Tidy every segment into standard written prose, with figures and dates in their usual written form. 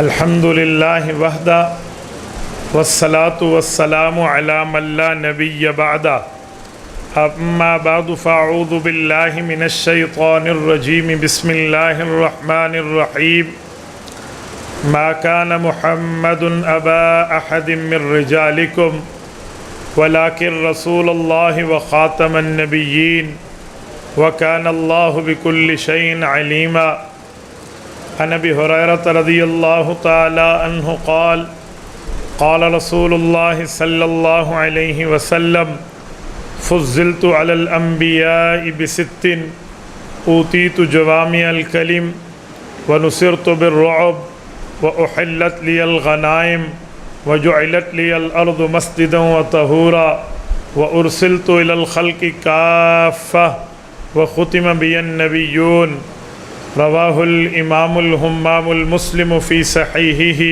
الحمد للہ وحدہ والصلاة والسلام علی من لا نبی بعدہ اما بعد فاعوذ باللہ من الشیطان الرجیم بسم اللہ الرحمن الرحیم ما كان محمد ابا احد من رجالکم ولكن رسول اللہ وخاتم النبیین وكان اللہ بكل شيء عليما عن ابی ہریرہ رضی اللہ تعالی عنہ قال قال رسول اللہ صلی اللہ علیہ وسلم فضلت علی الانبیاء بست اوتیت جوامع الکلم ونصرت بالرعب واحلت لی الغنائم وجعلت لی الارض مسجدا وطہورا وارسلت الی الخلق کافہ وختم بی النبیون رواہ الامام الہمام المسلم فی صحیحہ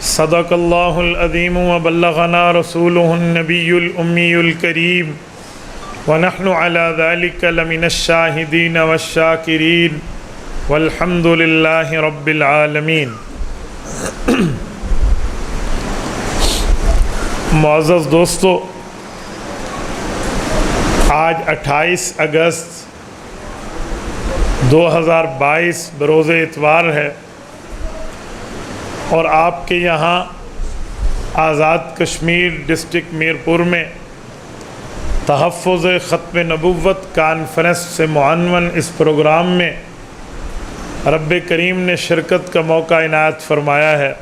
صدق اللہ العظیم وبلغنا رسولہ النبی الامی الکریم ونحن علی ذلک لمن الشاہدین والشاکرین والحمد للہ رب العالمین۔ معزز دوستو، آج 28 اگست 2022 بروز اتوار ہے اور آپ کے یہاں آزاد کشمیر ڈسٹرکٹ میرپور میں تحفظ ختم نبوت کانفرنس سے معنون اس پروگرام میں رب کریم نے شرکت کا موقع عنایت فرمایا ہے۔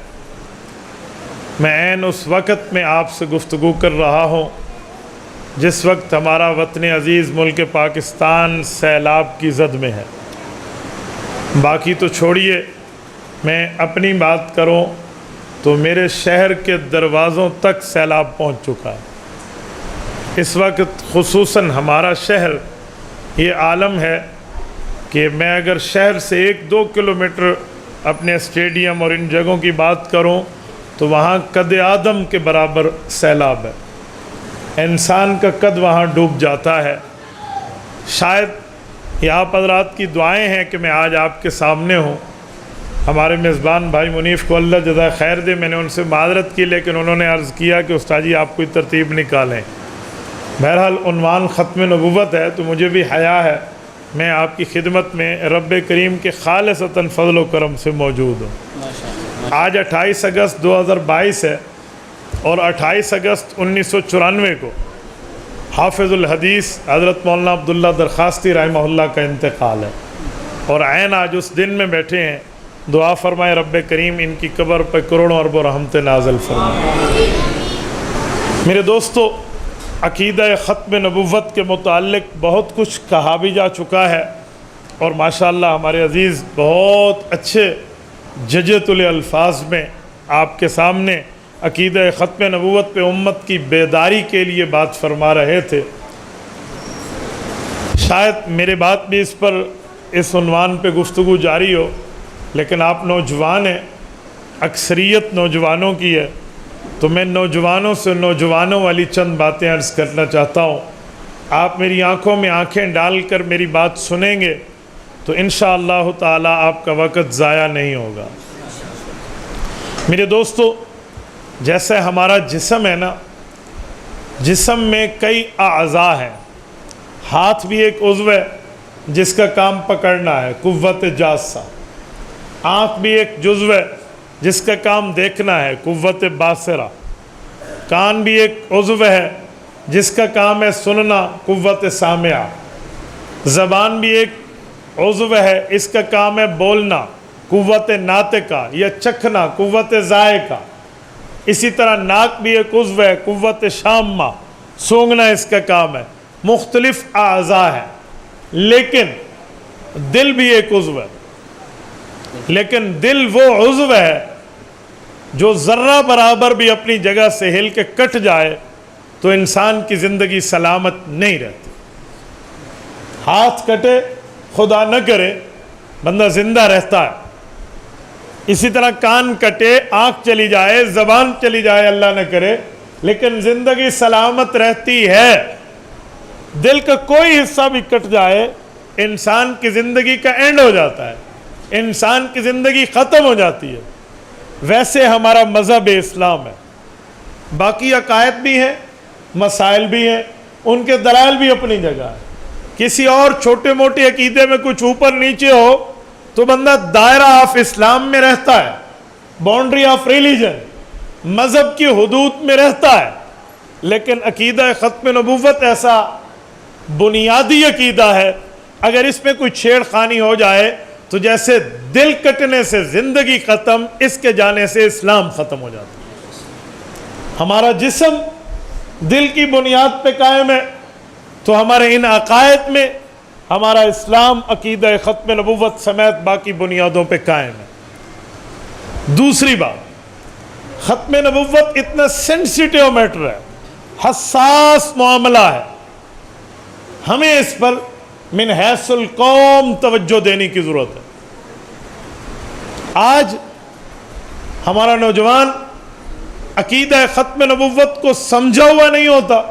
میں عین اس وقت میں آپ سے گفتگو کر رہا ہوں جس وقت ہمارا وطن عزیز ملک پاکستان سیلاب کی زد میں ہے۔ باقی تو چھوڑیے، میں اپنی بات کروں تو میرے شہر کے دروازوں تک سیلاب پہنچ چکا ہے۔ اس وقت خصوصاً ہمارا شہر یہ عالم ہے کہ میں اگر شہر سے 1-2 کلومیٹر اپنے اسٹیڈیم اور ان جگہوں کی بات کروں تو وہاں قد آدم کے برابر سیلاب ہے، انسان کا قد وہاں ڈوب جاتا ہے۔ شاید یہ آپ حضرات کی دعائیں ہیں کہ میں آج آپ کے سامنے ہوں۔ ہمارے میزبان بھائی منیف کو اللہ جزائے خیر دے، میں نے ان سے معذرت کی لیکن انہوں نے عرض کیا کہ استاد جی آپ کوئی ترتیب نکالیں۔ بہرحال عنوان ختم نبوت ہے تو مجھے بھی حیا ہے، میں آپ کی خدمت میں رب کریم کے خالصتاً فضل و کرم سے موجود ہوں۔ آج 28 اگست 2022 ہے اور 28 اگست 1994 کو حافظ الحدیث حضرت مولانا عبداللہ درخواستی رحمہ اللہ کا انتقال ہے اور عین آج اس دن میں بیٹھے ہیں۔ دعا فرمائے رب کریم ان کی قبر پر کروڑوں اربوں رحمتیں نازل فرمائے۔ میرے دوستو، عقیدہ ختم نبوت کے متعلق بہت کچھ کہا بھی جا چکا ہے اور ماشاءاللہ ہمارے عزیز بہت اچھے ججت الفاظ میں آپ کے سامنے عقیدہ ختم نبوت پہ امت کی بیداری کے لیے بات فرما رہے تھے۔ شاید میرے بات بھی اس پر اس عنوان پہ گفتگو جاری ہو، لیکن آپ نوجوان ہیں، اکثریت نوجوانوں کی ہے، تو میں نوجوانوں سے نوجوانوں والی چند باتیں عرض کرنا چاہتا ہوں۔ آپ میری آنکھوں میں آنکھیں ڈال کر میری بات سنیں گے تو انشاءاللہ تعالی آپ کا وقت ضائع نہیں ہوگا۔ میرے دوستو، جیسے ہمارا جسم ہے نا، جسم میں کئی اعضاء ہیں۔ ہاتھ بھی ایک عضو ہے جس کا کام پکڑنا ہے، قوت جاسہ۔ آنکھ بھی ایک جزو ہے جس کا کام دیکھنا ہے، قوت باصرہ۔ کان بھی ایک عضو ہے جس کا کام ہے سننا، قوت سامعہ۔ زبان بھی ایک عضو ہے، اس کا کام ہے بولنا، قوت ناطقہ یا چکھنا، قوت ذائقہ۔ اسی طرح ناک بھی ایک عضو ہے، قوت شامہ، سونگھنا اس کا کام ہے۔ مختلف اعضاء ہیں، لیکن دل بھی ایک عضو ہے، لیکن دل وہ عضو ہے جو ذرہ برابر بھی اپنی جگہ سے ہل کے کٹ جائے تو انسان کی زندگی سلامت نہیں رہتی۔ ہاتھ کٹے خدا نہ کرے بندہ زندہ رہتا ہے، اسی طرح کان کٹے، آنکھ چلی جائے، زبان چلی جائے اللہ نہ کرے، لیکن زندگی سلامت رہتی ہے۔ دل کا کوئی حصہ بھی کٹ جائے انسان کی زندگی کا اینڈ ہو جاتا ہے، انسان کی زندگی ختم ہو جاتی ہے۔ ویسے ہمارا مذہب اسلام ہے. باقی عقائد بھی ہیں, مسائل بھی ہیں, ان کے دلائل بھی اپنی جگہ ہے. کسی اور چھوٹے موٹے عقیدے میں کچھ اوپر نیچے ہو تو بندہ دائرہ آف اسلام میں رہتا ہے, باؤنڈری آف ریلیجن, مذہب کی حدود میں رہتا ہے. لیکن عقیدہ ختم نبوت ایسا بنیادی عقیدہ ہے, اگر اس میں کوئی چھیڑ خانی ہو جائے تو جیسے دل کٹنے سے زندگی ختم, اس کے جانے سے اسلام ختم ہو جاتا ہے. ہمارا جسم دل کی بنیاد پہ قائم ہے, تو ہمارے ان عقائد میں ہمارا اسلام عقیدہ ختم نبوت سمیت باقی بنیادوں پہ قائم ہے. دوسری بات, ختم نبوت اتنا سینسیٹیو میٹر ہے, حساس معاملہ ہے, ہمیں اس پر من حیث القوم توجہ دینے کی ضرورت ہے. آج ہمارا نوجوان عقیدہ ختم نبوت کو سمجھا ہوا نہیں ہوتا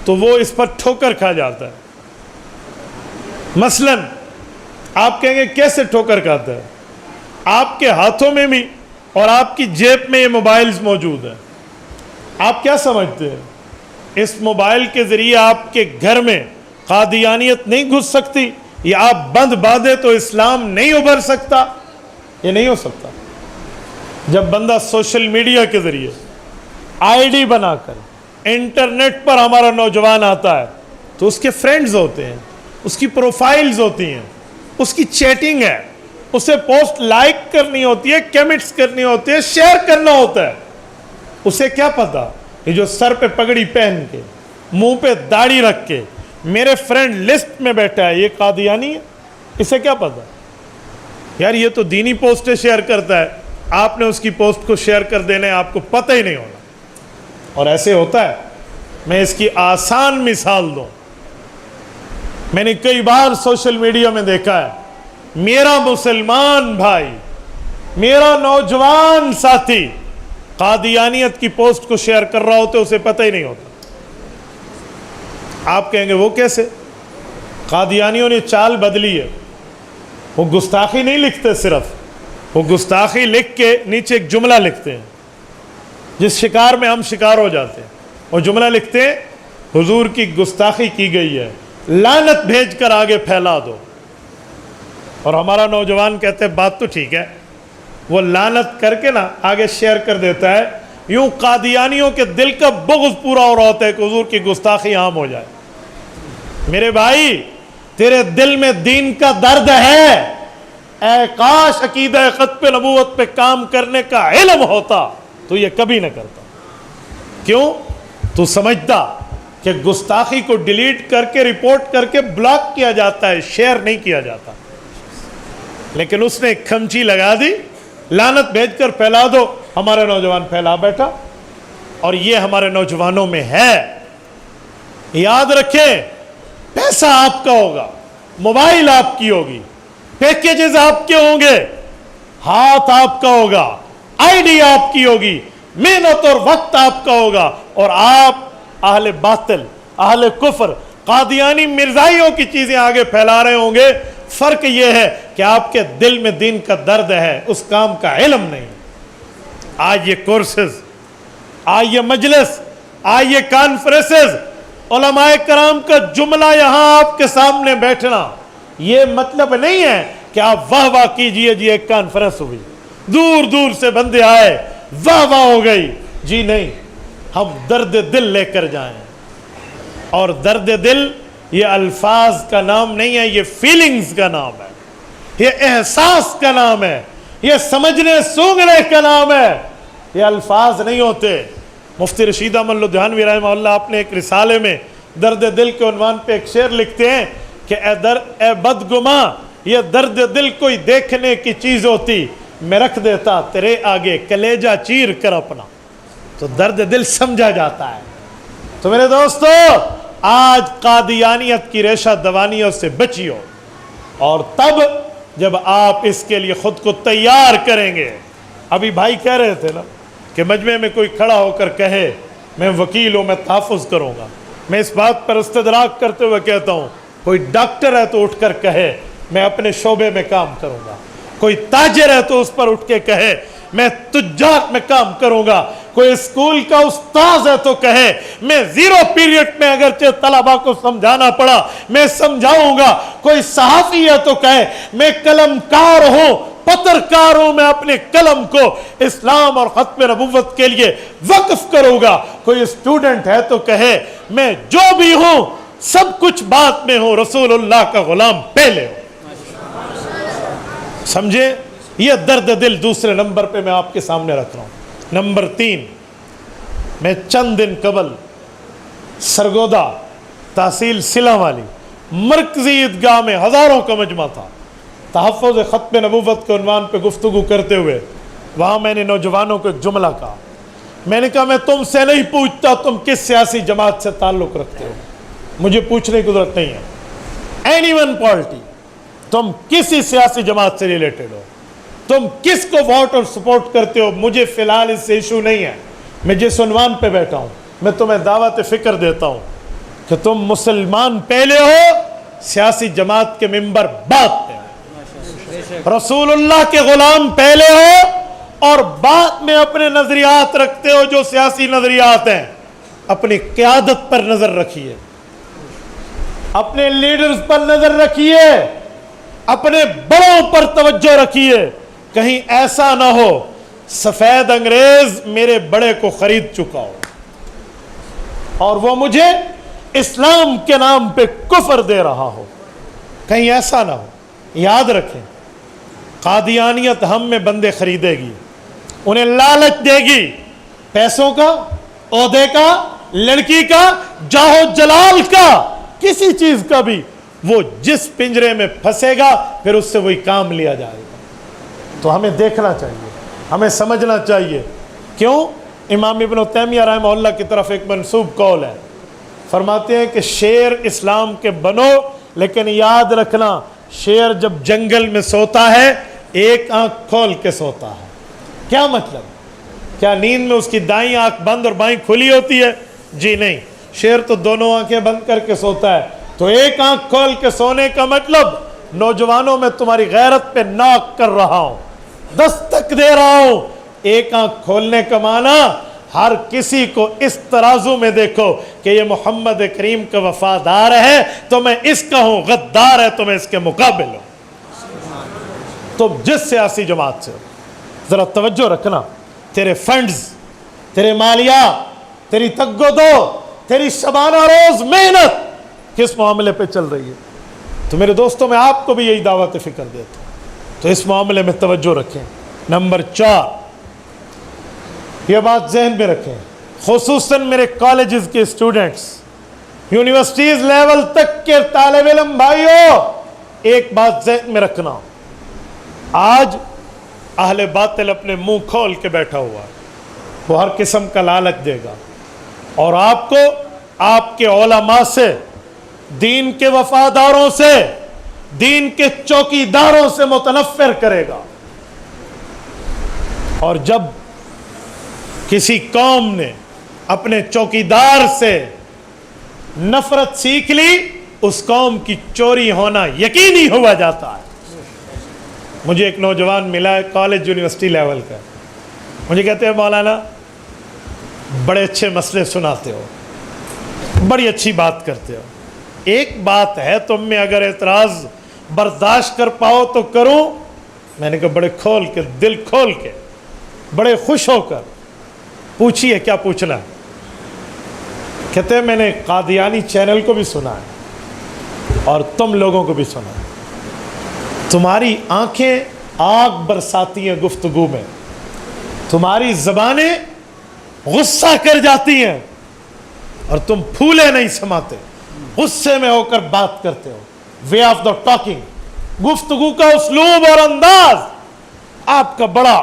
تو وہ اس پر ٹھوکر کھا جاتا ہے. مثلا آپ کہیں گے کیسے ٹھوکر کھاتا ہے؟ آپ کے ہاتھوں میں بھی اور آپ کی جیب میں یہ موبائلز موجود ہیں. آپ کیا سمجھتے ہیں اس موبائل کے ذریعے آپ کے گھر میں قادیانیت نہیں گھس سکتی؟ یا آپ بند باندھے تو اسلام نہیں ابھر سکتا؟ یہ نہیں ہو سکتا. جب بندہ سوشل میڈیا کے ذریعے آئی ڈی بنا کر انٹرنیٹ پر ہمارا نوجوان آتا ہے تو اس کے فرینڈز ہوتے ہیں, اس کی پروفائلز ہوتی ہیں, اس کی چیٹنگ ہے, اسے پوسٹ لائک کرنی ہوتی ہے, کمنٹس کرنی ہوتی ہے, شیئر کرنا ہوتا ہے. اسے کیا پتا یہ جو سر پہ پگڑی پہن کے منہ پہ داڑھی رکھ کے میرے فرینڈ لسٹ میں بیٹھا ہے یہ قادیانی ہے؟ اسے کیا پتا؟ یار یہ تو دینی پوسٹیں شیئر کرتا ہے, آپ نے اس کی پوسٹ کو شیئر کر دینا ہے, آپ کو پتہ ہی نہیں ہونا. اور ایسے ہوتا ہے. میں اس کی آسان مثال دوں, میں نے کئی بار سوشل میڈیا میں دیکھا ہے, میرا مسلمان بھائی, میرا نوجوان ساتھی قادیانیت کی پوسٹ کو شیئر کر رہا ہوتا ہے, اسے پتہ ہی نہیں ہوتا. آپ کہیں گے وہ کیسے؟ قادیانیوں نے چال بدلی ہے. وہ گستاخی نہیں لکھتے, صرف وہ گستاخی لکھ کے نیچے ایک جملہ لکھتے ہیں جس شکار میں ہم شکار ہو جاتے ہیں. وہ جملہ لکھتے ہیں حضور کی گستاخی کی گئی ہے, لعنت بھیج کر آگے پھیلا دو. اور ہمارا نوجوان کہتے ہیں بات تو ٹھیک ہے, وہ لعنت کر کے نا آگے شیئر کر دیتا ہے. یوں قادیانیوں کے دل کا بغض پورا ہو رہا ہوتا ہے کہ حضور کی گستاخی عام ہو جائے. میرے بھائی تیرے دل میں دین کا درد ہے, اے کاش عقیدہ ختم نبوت پہ کام کرنے کا علم ہوتا تو یہ کبھی نہ کرتا. کیوں؟ تو سمجھتا کہ گستاخی کو ڈیلیٹ کر کے رپورٹ کر کے بلاک کیا جاتا ہے, شیئر نہیں کیا جاتا. لیکن اس نے ایک کھمچی لگا دی, لعنت بھیج کر پھیلا دو. ہمارے نوجوان پھیلا بیٹھا. اور یہ ہمارے نوجوانوں میں ہے. یاد رکھیں, پیسہ آپ کا ہوگا, موبائل آپ کی ہوگی, پیکیجز آپ کے ہوں گے, ہاتھ آپ کا ہوگا, آئی ڈی آپ کی ہوگی, محنت اور وقت آپ کا ہوگا, اور آپ اہل باطل, اہل کفر, قادیانی مرزائیوں کی چیزیں آگے پھیلا رہے ہوں گے. فرق یہ ہے کہ آپ کے دل میں دین کا درد ہے, اس کام کا علم نہیں. آج یہ کورسز, آج یہ مجلس, آج یہ کانفرنسز, علماء کرام کا جملہ یہاں آپ کے سامنے بیٹھنا, یہ مطلب نہیں ہے کہ آپ واہ واہ کیجئے جی ایک کانفرنس ہوئی, دور دور سے بندے آئے, واہ واہ ہو گئی. جی نہیں, ہم درد دل لے کر جائیں. اور درد دل یہ الفاظ کا نام نہیں ہے, یہ فیلنگز کا نام ہے, یہ احساس کا نام ہے, یہ سمجھنے سونگنے کا نام ہے. یہ الفاظ نہیں ہوتے. مفتی رشید احمد لدھیانوی رحمہ اللہ اپنے ایک رسالے میں درد دل کے عنوان پہ ایک شعر لکھتے ہیں کہ اے بدگماں, یہ درد دل کوئی دیکھنے کی چیز ہوتی, میں رکھ دیتا تیرے آگے کلیجہ چیر کر اپنا. تو درد دل سمجھا جاتا ہے. تو میرے دوستو, آج قادیانیت کی ریشہ دوانیوں سے بچیو, اور تب جب آپ اس کے لیے خود کو تیار کریں گے. ابھی بھائی کہہ رہے تھے نا کہ مجمع میں کوئی کھڑا ہو کر کہے میں وکیل ہوں, میں تحفظ کروں گا. میں اس بات پر استدراک کرتے ہوئے کہتا ہوں, کوئی ڈاکٹر ہے تو اٹھ کر کہے میں اپنے شعبے میں کام کروں گا. کوئی تاجر ہے تو اس پر اٹھ کے کہے میں تجارت میں کام کروں گا. کوئی اسکول کا استاذ ہے تو کہے میں 0 پیریڈ میں اگرچہ طلبہ کو سمجھانا پڑا میں سمجھاؤں گا. کوئی صحافی ہے تو کہے میں قلم کار ہوں، پترکار ہوں، میں اپنے قلم کو اسلام اور ختم نبوت کے لیے وقف کروں گا. کوئی اسٹوڈنٹ ہے تو کہے میں جو بھی ہوں سب کچھ بعد میں ہوں، رسول اللہ کا غلام پہلے ہوں. سمجھے؟ یہ درد دل دوسرے نمبر پہ میں آپ کے سامنے رکھ رہا ہوں. نمبر 3، میں چند دن قبل سرگودا تحصیل سلا والی مرکزی عیدگاہ میں ہزاروں کا مجمع تھا. تحفظ ختم نبوت کے عنوان پہ گفتگو کرتے ہوئے وہاں میں نے نوجوانوں کو ایک جملہ کہا. میں نے کہا میں تم سے نہیں پوچھتا تم کس سیاسی جماعت سے تعلق رکھتے ہو، مجھے پوچھنے کی ضرورت نہیں ہے. اینی ون پارٹی، تم کسی سیاسی جماعت سے ریلیٹڈ ہو، تم کس کو ووٹ اور سپورٹ کرتے ہو، مجھے فی الحال اس سے ایشو نہیں ہے. میں جس عنوان پہ بیٹھا ہوں میں تمہیں دعوت فکر دیتا ہوں کہ تم مسلمان پہلے ہو، سیاسی جماعت کے ممبر بعد پہ، رسول اللہ کے غلام پہلے ہو اور بعد میں اپنے نظریات رکھتے ہو جو سیاسی نظریات ہیں. اپنی قیادت پر نظر رکھیے، اپنے لیڈرز پر نظر رکھیے، اپنے بڑوں پر توجہ رکھیے. کہیں ایسا نہ ہو سفید انگریز میرے بڑے کو خرید چکا ہو اور وہ مجھے اسلام کے نام پہ کفر دے رہا ہو. کہیں ایسا نہ ہو. یاد رکھیں قادیانیت ہم میں بندے خریدے گی، انہیں لالچ دے گی، پیسوں کا، عہدے کا، لڑکی کا، جاہو جلال کا، کسی چیز کا بھی. وہ جس پنجرے میں پھنسے گا پھر اس سے وہی کام لیا جائے گا. تو ہمیں دیکھنا چاہیے، ہمیں سمجھنا چاہیے. کیوں؟ امام ابن تیمیہ رحمہ اللہ کی طرف ایک منسوب قول ہے، فرماتے ہیں کہ شیر اسلام کے بنو، لیکن یاد رکھنا شیر جب جنگل میں سوتا ہے ایک آنکھ کھول کے سوتا ہے. کیا مطلب؟ کیا نیند میں اس کی دائیں آنکھ بند اور بائیں کھلی ہوتی ہے؟ جی نہیں، شیر تو دونوں آنکھیں بند کر کے سوتا ہے. تو ایک آنکھ کھول کے سونے کا مطلب نوجوانوں میں تمہاری غیرت پہ ناک کر رہا ہوں، دستک دے رہا ہوں. ایک آنکھ کھولنے کا معنی ہر کسی کو اس ترازو میں دیکھو کہ یہ محمد کریم کا وفادار ہے تو میں اس کا ہوں، غدار ہے تو میں اس کے مقابل ہوں. تم جس سیاسی جماعت سے ہو ذرا توجہ رکھنا، تیرے فنڈز، تیرے مالیات، تیری تگ و دو، تیری شبانہ روز محنت کس معاملے پہ چل رہی ہے. تو میرے دوستوں میں آپ کو بھی یہی دعوت فکر دیتا ہوں، تو اس معاملے میں توجہ رکھیں. نمبر 4، یہ بات ذہن میں رکھیں، خصوصاً میرے کالجز کے اسٹوڈنٹس، یونیورسٹیز لیول تک کے طالب علم بھائیو، ایک بات ذہن میں رکھنا. آج اہل باطل اپنے منہ کھول کے بیٹھا ہوا ہے، وہ ہر قسم کا لالچ دے گا اور آپ کو آپ کے علماء سے، دین کے وفاداروں سے، دین کے چوکیداروں سے متنفر کرے گا. اور جب کسی قوم نے اپنے چوکیدار سے نفرت سیکھ لی اس قوم کی چوری ہونا یقینی ہوا جاتا ہے. مجھے ایک نوجوان ملا ہے کالج یونیورسٹی لیول کا، مجھے کہتے ہیں مولانا بڑے اچھے مسئلے سناتے ہو، بڑی اچھی بات کرتے ہو، ایک بات ہے تم میں اگر اعتراض برداشت کر پاؤ تو کروں. میں نے کہا بڑے کھول کے، دل کھول کے، بڑے خوش ہو کر پوچھیے کیا پوچھنا ہے. کہتے ہیں میں نے قادیانی چینل کو بھی سنا ہے اور تم لوگوں کو بھی سنا ہے، تمہاری آنکھیں آگ برساتی ہیں گفتگو میں، تمہاری زبانیں غصہ کر جاتی ہیں اور تم پھولے نہیں سماتے، غصے میں ہو کر بات کرتے ہو. وے آف دا ٹاکنگ، گفتگو کا اسلوب اور انداز آپ کا بڑا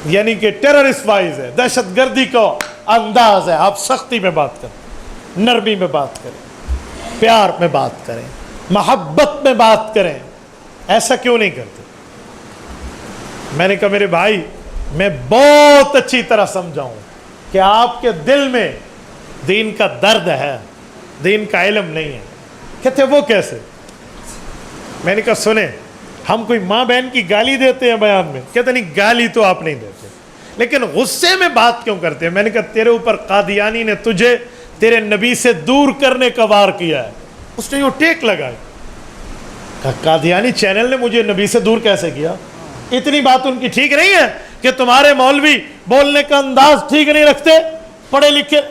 یعنی کہ ٹیررسٹ وائز ہے، دہشت گردی کا انداز ہے. آپ سختی میں بات کریں، نرمی میں بات کریں، پیار میں بات کریں، محبت میں بات کریں. ایسا کیوں نہیں کرتے؟ میں نے کہا میرے بھائی میں بہت اچھی طرح سمجھاؤں کہ آپ کے دل میں دین کا درد ہے، دین کا علم نہیں ہے. کہتے وہ کیسے؟ میں نے کہا سنیں، ہم کوئی ماں بہن کی گالی دیتے ہیں بیان میں؟ کہتے نہیں گالی تو آپ نہیں دیتے، لیکن غصے میں بات کیوں کرتے ہیں؟ میں نے کہا تیرے اوپر قادیانی نے تجھے تیرے نبی سے دور کرنے کا وار کیا ہے۔ اس نے یوں ٹیک لگائی، کہا قادیانی چینل نے مجھے نبی سے دور کیسے کیا؟ اتنی بات ان کی ٹھیک نہیں ہے کہ تمہارے مولوی بولنے کا انداز ٹھیک نہیں رکھتے؟ پڑھے لکھے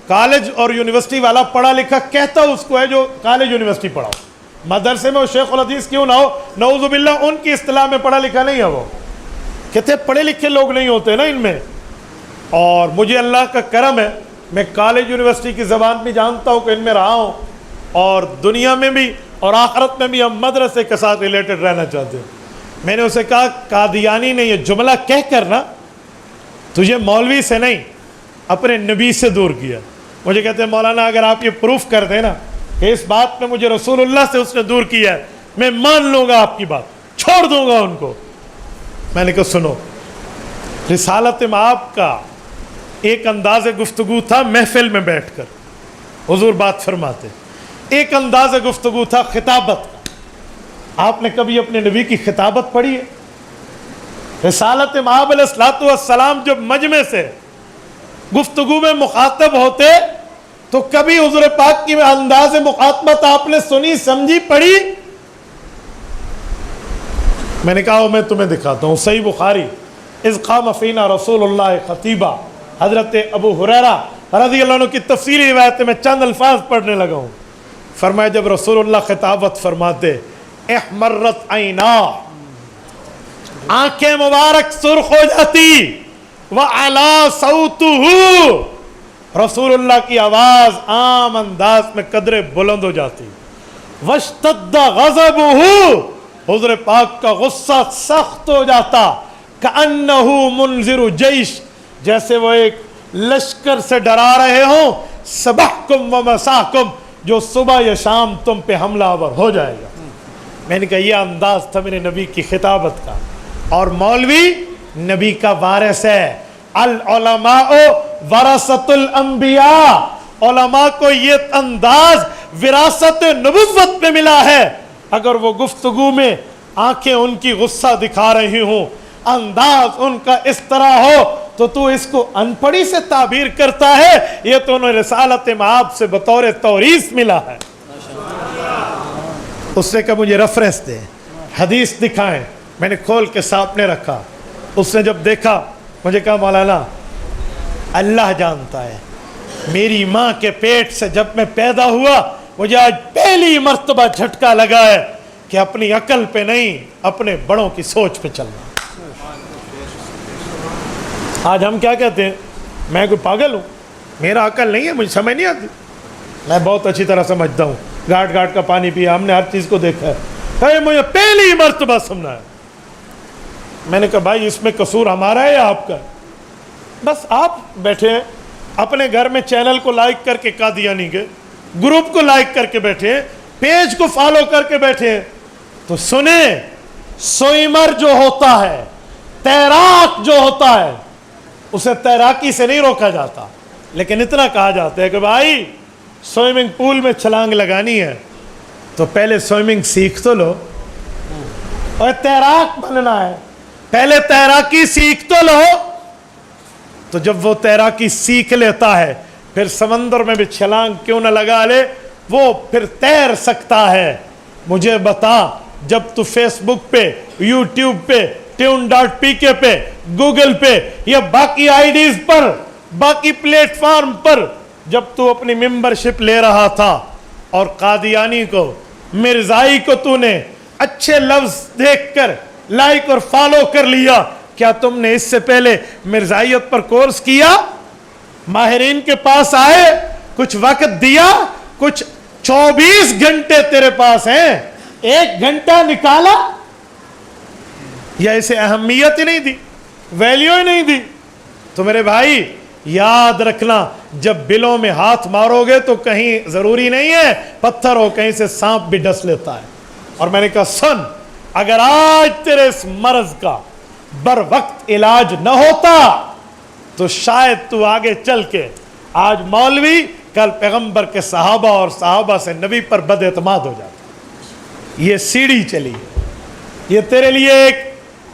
کالج اور یونیورسٹی والا پڑھا لکھا کہتا اس کو ہے جو کالج یونیورسٹی پڑھا ہو، مدرسے میں وہ شیخ الحدیث کیوں نہ ہو، نعوذ باللہ ان کی اصطلاح میں پڑھا لکھا نہیں ہے، وہ کہتے پڑھے لکھے لوگ نہیں ہوتے نا ان میں۔ اور مجھے اللہ کا کرم ہے، میں کالج یونیورسٹی کی زبان بھی جانتا ہوں کہ ان میں رہا ہوں، اور دنیا میں بھی اور آخرت میں بھی ہم مدرسے کے ساتھ ریلیٹڈ رہنا چاہتے ہیں۔ میں نے اسے کہا قادیانی نے یہ جملہ کہہ کر نا تجھے مولوی سے نہیں اپنے نبی سے دور کیا۔ مجھے کہتے ہیں مولانا اگر آپ یہ پروف کر دیں نا کہ اس بات میں مجھے رسول اللہ سے اس نے دور کیا ہے، میں مان لوں گا آپ کی بات، چھوڑ دوں گا ان کو۔ میں نے کہا سنو، رسالت مآب کا ایک انداز گفتگو تھا محفل میں بیٹھ کر، حضور بات فرماتے، ایک انداز گفتگو تھا خطابت کا۔ آپ نے کبھی اپنے نبی کی خطابت پڑھی ہے؟ رسالت مآب علیہ الصلوۃ والسلام جب مجمع سے گفتگو میں مخاطب ہوتے تو کبھی حضور پاک کی انداز مخاطبت آپ نے سنی، سمجھی، پڑھی؟ میں نے کہا میں تمہیں دکھاتا ہوں، صحیح بخاری، اذ قام فینا رسول اللہ خطیبہ، حضرت ابو ہریرہ رضی اللہ عنہ کی تفصیلی روایت میں چند الفاظ پڑھنے لگا ہوں۔ فرمایا جب رسول اللہ خطابت فرماتے، احمرت عینا، آنکھیں مبارک سرخ ہو جاتی، وَعَلَا صَوْتُهُ، رسول اللہ کی آواز عام انداز میں قدرے بلند ہو جاتی، وَاشْتَدَّ غَضَبُهُ، حضور پاک کا غصہ سخت ہو جاتا، كَأَنَّهُ مُنذِرُ جَيْشٍ، جیسے وہ ایک لشکر سے ڈرا رہے ہوں، صبحکم ومساکم، جو صبح یا شام تم پہ حملہ آور ہو جائے گا۔ میں نے کہا یہ انداز تھا میرے نبی کی خطابت کا۔ اور مولوی نبی کا وارث ہے، العلماء ورثۃ الانبیاء، علماء کو یہ انداز وراثت نبوت میں ملا ہے۔ اگر وہ گفتگو میں آنکھیں ان کی غصہ دکھا رہی ہوں، انداز ان کا اس طرح ہو، تو اس کو ان پڑھی سے تعبیر کرتا ہے، یہ تو انہیں رسالت مآب سے بطور توریث ملا ہے۔ اس نے کہا مجھے ریفرنس دیں، حدیث دکھائیں، میں نے کھول کے سامنے رکھا۔ اس نے جب دیکھا مجھے کہا مولانا اللہ جانتا ہے، میری ماں کے پیٹ سے جب میں پیدا ہوا مجھے آج پہلی مرتبہ جھٹکا لگا ہے کہ اپنی عقل پہ نہیں اپنے بڑوں کی سوچ پہ چلنا۔ آج ہم کیا کہتے ہیں، میں کوئی پاگل ہوں، میرا عقل نہیں ہے، مجھے سمجھ نہیں آتی، میں بہت اچھی طرح سمجھتا ہوں، گھاٹ گھاٹ کا پانی پیا، ہم نے ہر چیز کو دیکھا ہے، مجھے پہلی مرتبہ سننا ہے۔ میں نے کہا بھائی اس میں قصور ہمارا ہے یا آپ کا؟ بس آپ بیٹھے ہیں اپنے گھر میں چینل کو لائک کر کے، قادیانی کے گروپ کو لائک کر کے بیٹھے ہیں، پیج کو فالو کر کے بیٹھے ہیں، تو سنیں سوئمر جو ہوتا ہے، تیراک جو ہوتا ہے، اسے تیراکی سے نہیں روکا جاتا، لیکن اتنا کہا جاتا ہے کہ بھائی سوئمنگ پول میں چھلانگ لگانی ہے تو پہلے سوئمنگ سیکھ تو لو، اور تیراک بننا ہے پہلے تیراکی سیکھ تو لو۔ تو جب وہ تیراکی سیکھ لیتا ہے پھر سمندر میں بھی چھلانگ کیوں نہ لگا لے، وہ پھر تیر سکتا ہے۔ مجھے بتا جب تو فیس بک پہ، یوٹیوب پہ، tune.pk پہ، گوگل پہ یا باقی آئی ڈیز پر، باقی پلیٹ فارم پر جب تو اپنی ممبرشپ لے رہا تھا اور قادیانی کو، مرزائی کو تو نے اچھے لفظ دیکھ کر لائک اور فالو کر لیا، کیا تم نے اس سے پہلے مرزائیت پر کورس کیا؟ ماہرین کے پاس آئے، کچھ وقت دیا، کچھ 24 گھنٹے تیرے پاس ہیں، 1 گھنٹہ نکالا، یا اسے اہمیت ہی نہیں دی، ویلیو ہی نہیں دی؟ تو میرے بھائی یاد رکھنا، جب بلوں میں ہاتھ مارو گے تو کہیں ضروری نہیں ہے پتھر ہو، کہیں سے سانپ بھی ڈس لیتا ہے۔ اور میں نے کہا سن، اگر آج تیرے اس مرض کا بر وقت علاج نہ ہوتا تو شاید تو آگے چل کے آج مولوی، کل پیغمبر کے صحابہ اور صحابہ سے نبی پر بد اعتماد ہو جاتا۔ یہ سیڑھی چلی، یہ تیرے لیے ایک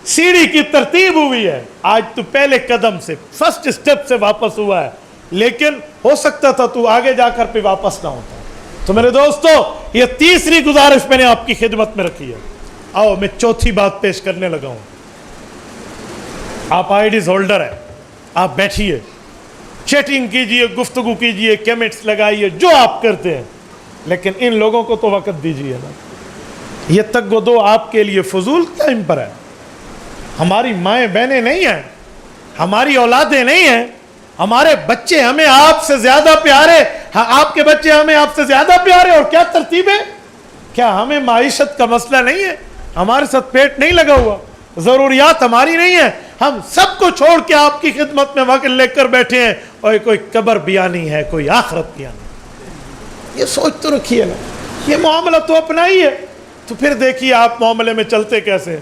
سیڑھی کی ترتیب ہوئی ہے. آج تو پہلے قدم سے فرسٹ سٹیپ سے واپس ہوا ہے, لیکن ہو سکتا تھا تو آگے جا کر پہ واپس نہ ہوتا. تو میرے دوستو, یہ تیسری گزارش میں نے آپ کی خدمت میں رکھی ہے. آؤ میں چوتھی بات پیش کرنے لگا ہوں. آپ آئی ڈیز ہولڈر ہیں, آپ بیٹھیے, چیٹنگ کیجئے, گفتگو کیجئے, کیمنٹس لگائیے, جو آپ کرتے ہیں, لیکن ان لوگوں کو تو وقت دیجئے نا. یہ تک و دو آپ کے لیے فضول ٹائم پر ہے. ہماری مائیں بہنیں نہیں ہیں, ہماری اولادیں نہیں ہیں, ہمارے بچے ہمیں آپ سے زیادہ پیارے, آپ کے بچے ہمیں آپ سے زیادہ پیارے. اور کیا ترتیب ہے؟ کیا ہمیں معیشت کا مسئلہ نہیں ہے؟ ہمارے ساتھ پیٹ نہیں لگا ہوا؟ ضروریات ہماری نہیں ہیں؟ ہم سب کو چھوڑ کے آپ کی خدمت میں وقت لے کر بیٹھے ہیں, اور کوئی قبر بیانی ہے, کوئی آخرت بیانی. یہ سوچ تو رکھیے نا. یہ معاملہ تو اپنا ہی ہے. تو پھر دیکھیے آپ معاملے میں چلتے کیسے ہیں.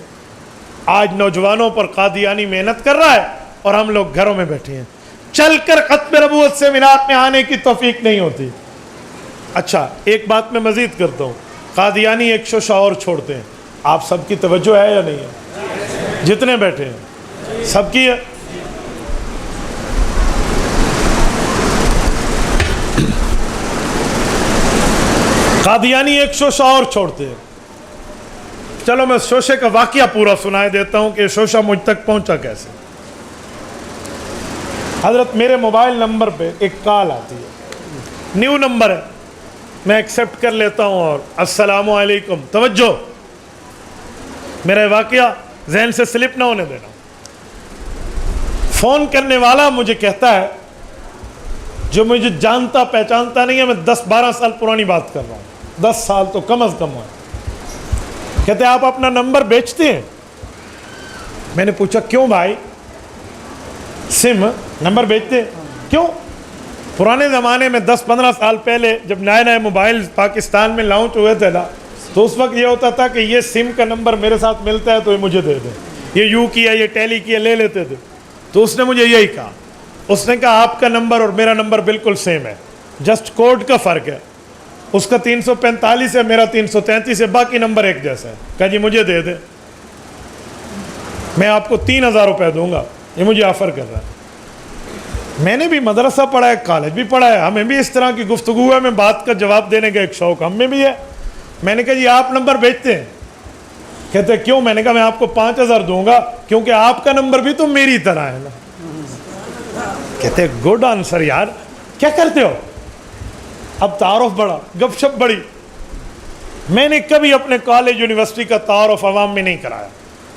آج نوجوانوں پر قادیانی محنت کر رہا ہے, اور ہم لوگ گھروں میں بیٹھے ہیں. چل کر ختم نبوت سیمینار میں آنے کی توفیق نہیں ہوتی. اچھا, ایک بات میں مزید کرتا ہوں. قادیانی ایک شوشہ اور چھوڑتے ہیں. آپ سب کی توجہ ہے یا نہیں ہے؟ جتنے بیٹھے ہیں سب کی ہے. قادیانی ایک شوشہ اور چھوڑتے ہیں. چلو میں شوشے کا واقعہ پورا سنائے دیتا ہوں کہ شوشہ مجھ تک پہنچا کیسے. حضرت میرے موبائل نمبر پہ ایک کال آتی ہے, نیو نمبر ہے, میں ایکسیپٹ کر لیتا ہوں, اور السلام علیکم. توجہ, میرا واقعہ ذہن سے سلپ نہ ہونے دینا. فون کرنے والا مجھے کہتا ہے, جو مجھے جانتا پہچانتا نہیں ہے, میں 10-12 سال پرانی بات کر رہا ہوں, 10 سال تو کم از کم ہے. کہتے ہیں آپ اپنا نمبر بیچتے ہیں؟ میں نے پوچھا کیوں بھائی؟ سم نمبر بیچتے ہیں کیوں؟ پرانے زمانے میں 10-15 سال پہلے جب نئے نئے موبائل پاکستان میں لانچ ہوئے تھے نا, تو اس وقت یہ ہوتا تھا کہ یہ سم کا نمبر میرے ساتھ ملتا ہے تو یہ مجھے دے دیں, یہ یو کیا, یہ ٹیلی کیا, لے لیتے تھے. تو اس نے مجھے یہی کہا, اس نے کہا آپ کا نمبر اور میرا نمبر بالکل سیم ہے, جسٹ کوڈ کا فرق ہے. اس کا 345 ہے, میرا 333 ہے, باقی نمبر ایک جیسا ہے. کہا جی مجھے دے دیں, میں آپ کو 3000 روپے دوں گا. یہ مجھے آفر کر رہا ہے. میں نے بھی مدرسہ پڑھا ہے, کالج بھی پڑھا ہے, ہمیں بھی اس طرح کی گفتگو ہے, میں بات کا جواب دینے کا ایک شوق ہم میں بھی ہے. میں نے کہا جی آپ نمبر بیچتے ہیں؟ کہتے کیوں؟ میں نے کہا میں آپ کو 5000 دوں گا, کیونکہ آپ کا نمبر بھی تو میری طرح ہے نا. کہتے گڈ آنسر یار, کیا کرتے ہو؟ اب تعارف بڑھا, گپ شپ بڑی. میں نے کبھی اپنے کالج یونیورسٹی کا تعارف عوام میں نہیں کرایا,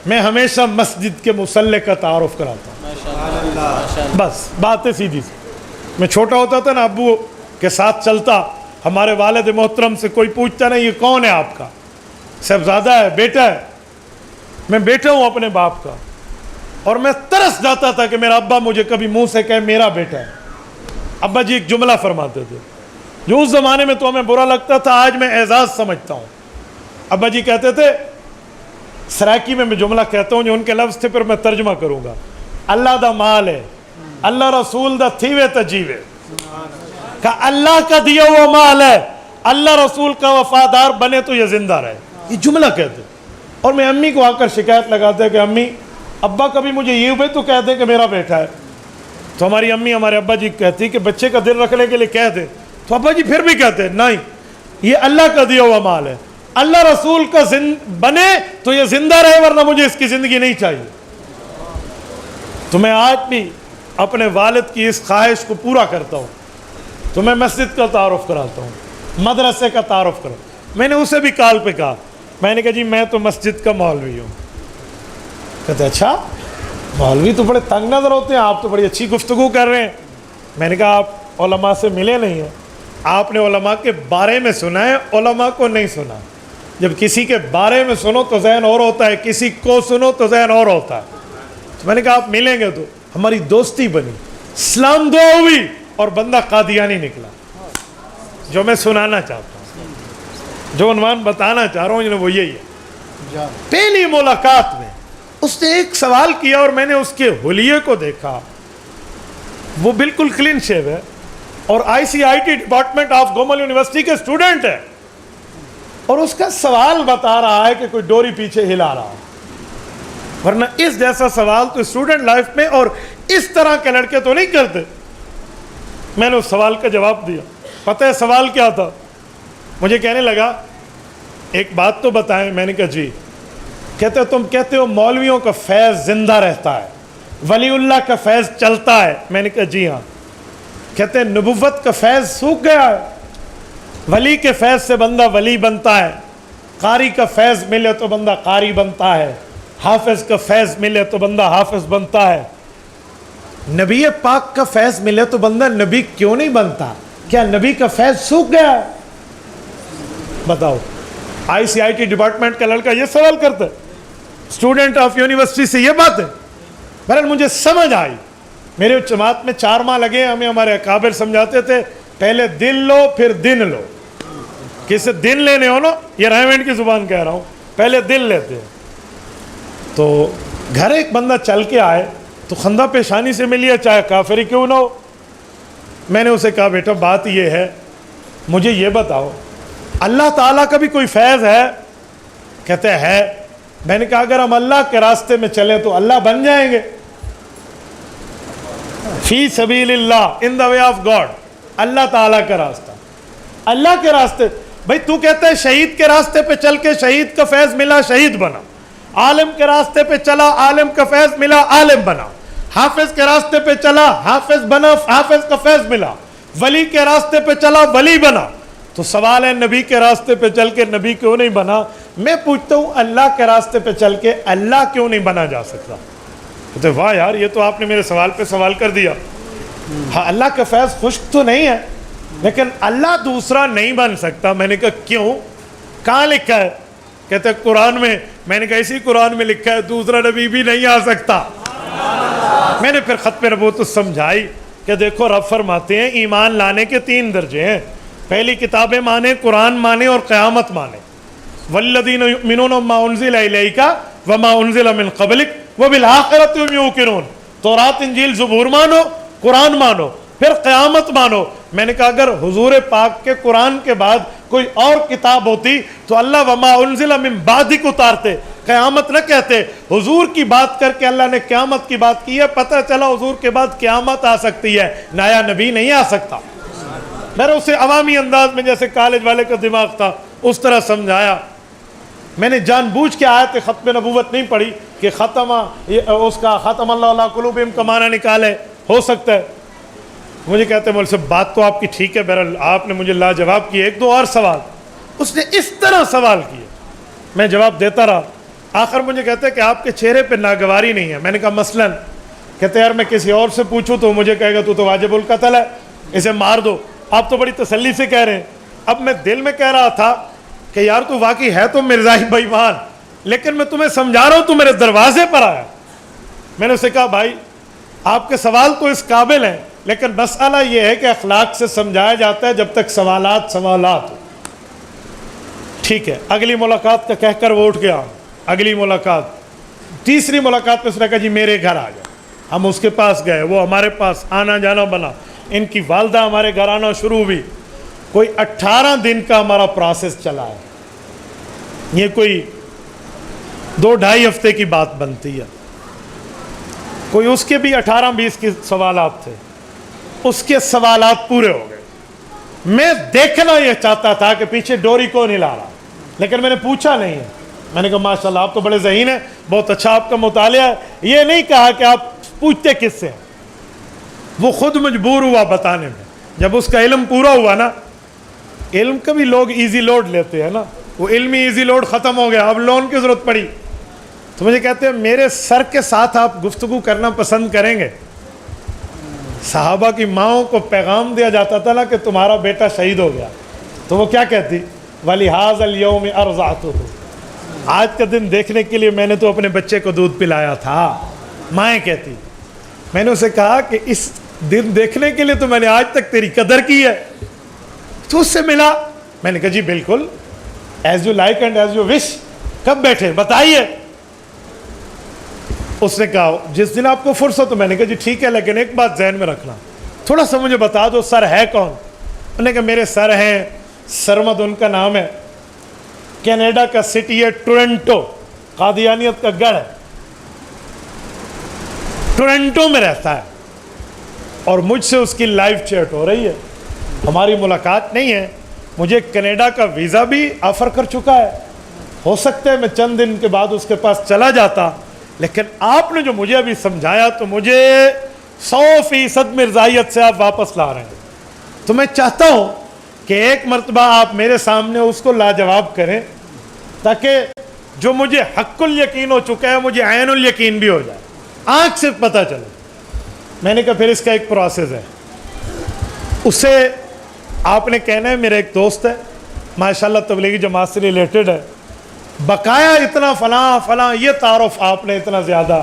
میں ہمیشہ مسجد کے مصلی کا تعارف کراتا ہوں. بس بات ہے سیدھی سی. میں چھوٹا ہوتا تھا نا, ابو کے ساتھ چلتا, ہمارے والد محترم سے کوئی پوچھتا نہیں یہ کون ہے آپ کا؟ صاحبزادہ ہے, بیٹا ہے. میں بیٹا ہوں اپنے باپ کا, اور میں ترس جاتا تھا کہ میرا ابا مجھے کبھی منہ سے کہے میرا بیٹا ہے. ابا جی ایک جملہ فرماتے تھے جو اس زمانے میں تو ہمیں برا لگتا تھا, آج میں اعزاز سمجھتا ہوں. ابا جی کہتے تھے, سرائکی میں جملہ کہتا ہوں جو ان کے لفظ تھے, پھر میں ترجمہ کروں گا. اللہ دا مال ہے, اللہ رسول دا تھیوے تجیوے. کہ اللہ کا دیا ہوا مال ہے, اللہ رسول کا وفادار بنے تو یہ زندہ رہے. یہ جملہ کہتے. اور میں امی کو آ کر شکایت لگاتے کہ امی ابا کبھی مجھے یہ ہوئے تو کہہ دیں کہ میرا بیٹا ہے. تو ہماری امی ہمارے ابا جی کہتی کہ بچے کا دل رکھنے کے لیے کہہ دے. تو ابا جی پھر بھی کہتے نہیں, یہ اللہ کا دیا ہوا مال ہے, اللہ رسول کا بنے تو یہ زندہ رہے, ورنہ مجھے اس کی زندگی نہیں چاہیے. تو میں آج بھی اپنے والد کی اس خواہش کو پورا کرتا ہوں. تو میں مسجد کا تعارف کراتا ہوں, مدرسے کا تعارف کراتا ہوں. میں نے اسے بھی کال پہ کہا, میں نے کہا جی میں تو مسجد کا مولوی ہوں. کہتے اچھا مولوی تو بڑے تنگ نظر ہوتے ہیں, آپ تو بڑی اچھی گفتگو کر رہے ہیں. میں نے کہا آپ علماء سے ملے نہیں ہیں, آپ نے علماء کے بارے میں سنا ہے, علماء کو نہیں سنا. جب کسی کے بارے میں سنو تو ذہن اور ہوتا ہے, کسی کو سنو تو ذہن اور ہوتا ہے. تو میں نے کہا آپ ملیں گے. تو ہماری دوستی بنی, اسلام دعا ہوئی, اور بندہ قادیانی نکلا. جو میں سنانا چاہتا ہوں, جو عنوان بتانا چاہ رہا ہوں وہ یہی ہے. پہلی ملاقات میں اس نے ایک سوال کیا, اور میں نے اس کے حلیے کو دیکھا. وہ بالکل کلین شیو ہے, اور ICIT department of Gomal university کے اسٹوڈنٹ ہے. اور اس کا سوال بتا رہا ہے کہ کوئی ڈوری پیچھے ہلا رہا ہے. ورنہ اس جیسا سوال تو اسٹوڈنٹ لائف میں اور اس طرح کے لڑکے تو نہیں کرتے. میں نے اس سوال کا جواب دیا. پتہ ہے سوال کیا تھا؟ مجھے کہنے لگا ایک بات تو بتائیں. میں نے کہا جی. کہتے تم کہتے ہو مولویوں کا فیض زندہ رہتا ہے, ولی اللہ کا فیض چلتا ہے. میں نے کہا جی ہاں. کہتے ہیں نبوت کا فیض سوکھ گیا ہے, ولی کے فیض سے بندہ ولی بنتا ہے, قاری کا فیض ملے تو بندہ قاری بنتا ہے, حافظ کا فیض ملے تو بندہ حافظ بنتا ہے. نبی پاک کا فیض ملے تو بندہ نبی کیوں نہیں بنتا؟ کیا نبی کا فیض سوکھ گیا ہے؟ بتاؤ. ICIT ڈپارٹمنٹ کا لڑکا یہ سوال کرتا ہے, اسٹوڈنٹ آف یونیورسٹی سے یہ بات ہے. بہرحال مجھے سمجھ آئی. میرے جماعت میں 4 ماہ لگے, ہمیں ہمارے اکابر سمجھاتے تھے پہلے دل لو پھر دن لو. کسے دن لینے ہو نا, یہ ریمنڈ کی زبان کہہ رہا ہوں, پہلے دل لیتے ہیں. تو گھر ایک بندہ چل کے آئے تو خندہ پیشانی سے ملیے, چاہے کافر ہی کیوں نہ ہو. میں نے اسے کہا بیٹا بات یہ ہے, مجھے یہ بتاؤ اللہ تعالیٰ کا بھی کوئی فیض ہے؟ کہتے ہے. میں نے کہا اگر ہم اللہ کے راستے میں چلیں تو اللہ بن جائیں گے. فی سبیل اللہ, ان دا وے آف گاڈ, اللہ تعالیٰ کا راستہ, اللہ کے راستے. بھائی تو کہتا ہے شہید کے راستے پہ چل کے شہید کا فیض ملا, شہید بنا. عالم کے راستے پہ چلا, عالم کا فیض ملا, عالم بنا. حافظ کے راستے پہ چلا, حافظ بنا, حافظ کا فیض ملا. ولی کے راستے پہ چلا, ولی بنا. تو سوال ہے نبی کے راستے پہ چل کے نبی کیوں نہیں بنا؟ میں پوچھتا ہوں اللہ کے راستے پہ چل کے اللہ کیوں نہیں بنا جا سکتا؟ کہتے واہ یار یہ تو آپ نے میرے سوال پہ سوال کر دیا. ہاں اللہ کا فیض خشک تو نہیں ہے, لیکن اللہ دوسرا نہیں بن سکتا. میں نے کہا کیوں؟ کہاں لکھا ہے؟ کہتے قرآن میں. میں نے کہا اسی قرآن میں لکھا ہے دوسرا نبی بھی نہیں آ سکتا. میں نے پھر ختم نبوت سمجھائی کہ دیکھو رب فرماتے ہیں ایمان لانے کے 3 درجے ہیں. پہلی کتابیں مانے, قرآن مانے اور قیامت مانے. والذین یؤمنون بما انزل الیک وما انزل من قبلک وبالآخرۃ هم یوقنون. تورات انجیل زبور مانو, قرآن مانو, پھر قیامت مانو. میں نے کہا اگر حضور پاک کے قرآن کے بعد کوئی اور کتاب ہوتی تو اللہ وما انزل من بعدک اتارتے, قیامت نہ کہتے. حضور کی بات کر کے اللہ نے قیامت کی بات کی ہے. پتہ چلا حضور کے بعد قیامت آ سکتی ہے, نیا نبی نہیں آ سکتا. میں نے اسے عوامی انداز میں جیسے کالج والے کا دماغ تھا اس طرح سمجھایا. میں نے جان بوجھ کے آیت ختم نبوت نہیں پڑھی کہ اس کا ختم اللہ علی قلوبہم کا معنی نکالے. ہو سکتا ہے. مجھے کہتے ہیں مول سے بات تو آپ کی ٹھیک ہے, بہرحال آپ نے مجھے لاجواب کیے. 1 2 اور سوال اس نے اس طرح سوال کیے, میں جواب دیتا رہا. آخر مجھے کہتے ہیں کہ آپ کے چہرے پہ ناگواری نہیں ہے. میں نے کہا مثلاً. کہتے یار میں کسی اور سے پوچھوں تو مجھے کہے گا تو واجب القتل ہے, اسے مار دو. آپ تو بڑی تسلی سے کہہ رہے ہیں. اب میں دل میں کہہ رہا تھا کہ یار تو واقعی ہے تو مرزائی بے ایمان, لیکن میں تمہیں سمجھا رہا ہوں, تو میرے دروازے پر آیا. میں نے اسے کہا بھائی آپ کے سوال تو اس قابل ہیں, لیکن مسئلہ یہ ہے کہ اخلاق سے سمجھایا جاتا ہے جب تک سوالات ہو. ٹھیک ہے, اگلی ملاقات کا کہہ کر وہ اٹھ گیا. اگلی ملاقات, تیسری ملاقات میں اس نے کہا جی میرے گھر آ جائے. ہم اس کے پاس گئے, وہ ہمارے پاس آنا جانا بنا. ان کی والدہ ہمارے گھر آنا شروع ہوئی. کوئی 18 دن کا ہمارا پروسیس چلا ہے. یہ کوئی 2-2.5 ہفتے کی بات بنتی ہے. کوئی اس کے بھی 18-20 کے سوالات تھے. اس کے سوالات پورے ہو گئے. میں دیکھنا یہ چاہتا تھا کہ پیچھے ڈوری کون ہلا رہا, لیکن میں نے پوچھا نہیں ہے. میں نے کہا ماشاءاللہ آپ تو بڑے ذہین ہیں, بہت اچھا آپ کا مطالعہ ہے. یہ نہیں کہا کہ آپ پوچھتے کس سے. وہ خود مجبور ہوا بتانے میں. جب اس کا علم پورا ہوا نا, علم کا بھی لوگ ایزی لوڈ لیتے ہیں نا, وہ علمی ایزی لوڈ ختم ہو گیا, اب لون کی ضرورت پڑی. تو مجھے کہتے ہیں میرے سر کے ساتھ آپ گفتگو کرنا پسند کریں گے؟ صحابہ کی ماؤں کو پیغام دیا جاتا تھا نا کہ تمہارا بیٹا شہید ہو گیا, تو وہ کیا کہتی؟ وَلِهَذَا الْيَوْمِ أَرْضَعْتُهُ, آج کا دن دیکھنے کے لیے میں نے تو اپنے بچے کو دودھ پلایا تھا. مائیں کہتی. میں نے اسے کہا کہ اس دن دیکھنے کے لیے تو میں نے آج تک تیری قدر کی ہے. تو اس سے ملا. میں نے کہا جی بالکل, as you like and as you wish. کب بیٹھے بتائیے. اس نے کہا جس دن آپ کو فرصت ہو. میں نے کہا جی ٹھیک ہے, لیکن ایک بات ذہن میں رکھنا, تھوڑا سا مجھے بتا دو سر ہے کون؟ انہوں نے کہا میرے سر ہیں, سرمد ان کا نام ہے. کینیڈا کا سٹی ہے ٹورنٹو، قادیانیت کا گڑھ ہے، ٹورنٹو میں رہتا ہے، اور مجھ سے اس کی لائیو چیٹ ہو رہی ہے، ہماری ملاقات نہیں ہے، مجھے کینیڈا کا ویزا بھی آفر کر چکا ہے، ہو سکتا ہے میں چند دن کے بعد اس کے پاس چلا جاتا، لیکن آپ نے جو مجھے ابھی سمجھایا تو مجھے 100% مرزائیت سے آپ واپس لا رہے ہیں۔ تو میں چاہتا ہوں کہ ایک مرتبہ آپ میرے سامنے اس کو لاجواب کریں، تاکہ جو مجھے حق الیقین ہو چکا ہے مجھے عین الیقین بھی ہو جائے، آنکھ سے پتہ چلے۔ میں نے کہا پھر اس کا ایک پروسیس ہے، اسے آپ نے کہنا ہے میرا ایک دوست ہے ماشاءاللہ تبلیغی جماعت سے ریلیٹڈ ہے، بقایا اتنا فلاں فلاں یہ تعارف آپ نے اتنا زیادہ۔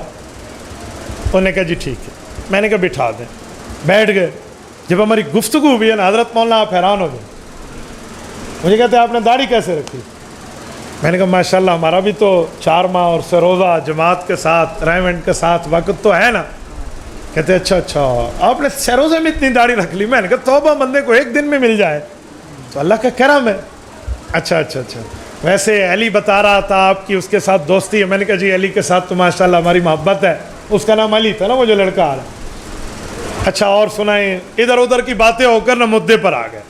انہوں نے کہا جی ٹھیک ہے، میں نے کہا بٹھا دیں، بیٹھ گئے، جب ہماری گفتگو ہوئی ہے نا حضرت مولانا آپ حیران ہو گئے، مجھے کہتے ہیں آپ نے داڑھی کیسے رکھی؟ میں نے کہا ماشاءاللہ ہمارا بھی تو 4 ماہ اور سروزہ جماعت کے ساتھ ریونٹ کے ساتھ وقت تو ہے نا۔ کہتے ہیں اچھا آپ نے سروزے میں اتنی داڑھی رکھ لی؟ میں نے کہا توبہ، بندے کو ایک دن میں مل جائے تو اللہ کا کرم ہے۔ اچھا ویسے علی بتا رہا تھا آپ کی اس کے ساتھ دوستی ہے۔ میں نے کہا جی علی کے ساتھ تو ماشاءاللہ ہماری محبت ہے، اس کا نام علی تھا نا وہ جو لڑکا آ رہا۔ اچھا اور سنائیں، ادھر ادھر کی باتیں ہو کر نہ مدعے پر آ گئے۔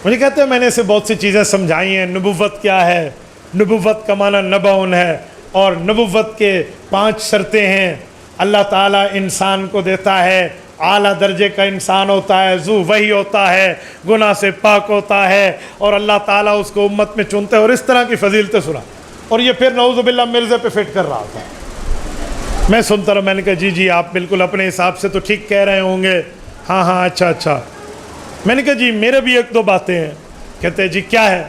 مجھے کہتے ہیں میں نے اسے بہت سی چیزیں سمجھائی ہیں، نبوت کیا ہے، نبوت کا معنی نبعٌ ہے، اور نبوت کے 5 شرطیں ہیں۔ اللہ تعالیٰ انسان کو دیتا ہے، اعلیٰ درجے کا انسان ہوتا ہے، ذو وحی ہوتا ہے، گناہ سے پاک ہوتا ہے، اور اللہ تعالیٰ اس کو امت میں چنتا ہے، اور اس طرح کی فضیلتیں سنا، اور یہ پھر نعوذ باللہ مرزے پہ فٹ کر رہا تھا۔ میں سنتا رہا، میں نے کہا جی آپ بالکل اپنے حساب سے تو ٹھیک کہہ رہے ہوں گے، ہاں اچھا۔ میں نے کہا جی میرے بھی 1-2 باتیں ہیں۔ کہتے ہیں جی کیا ہے؟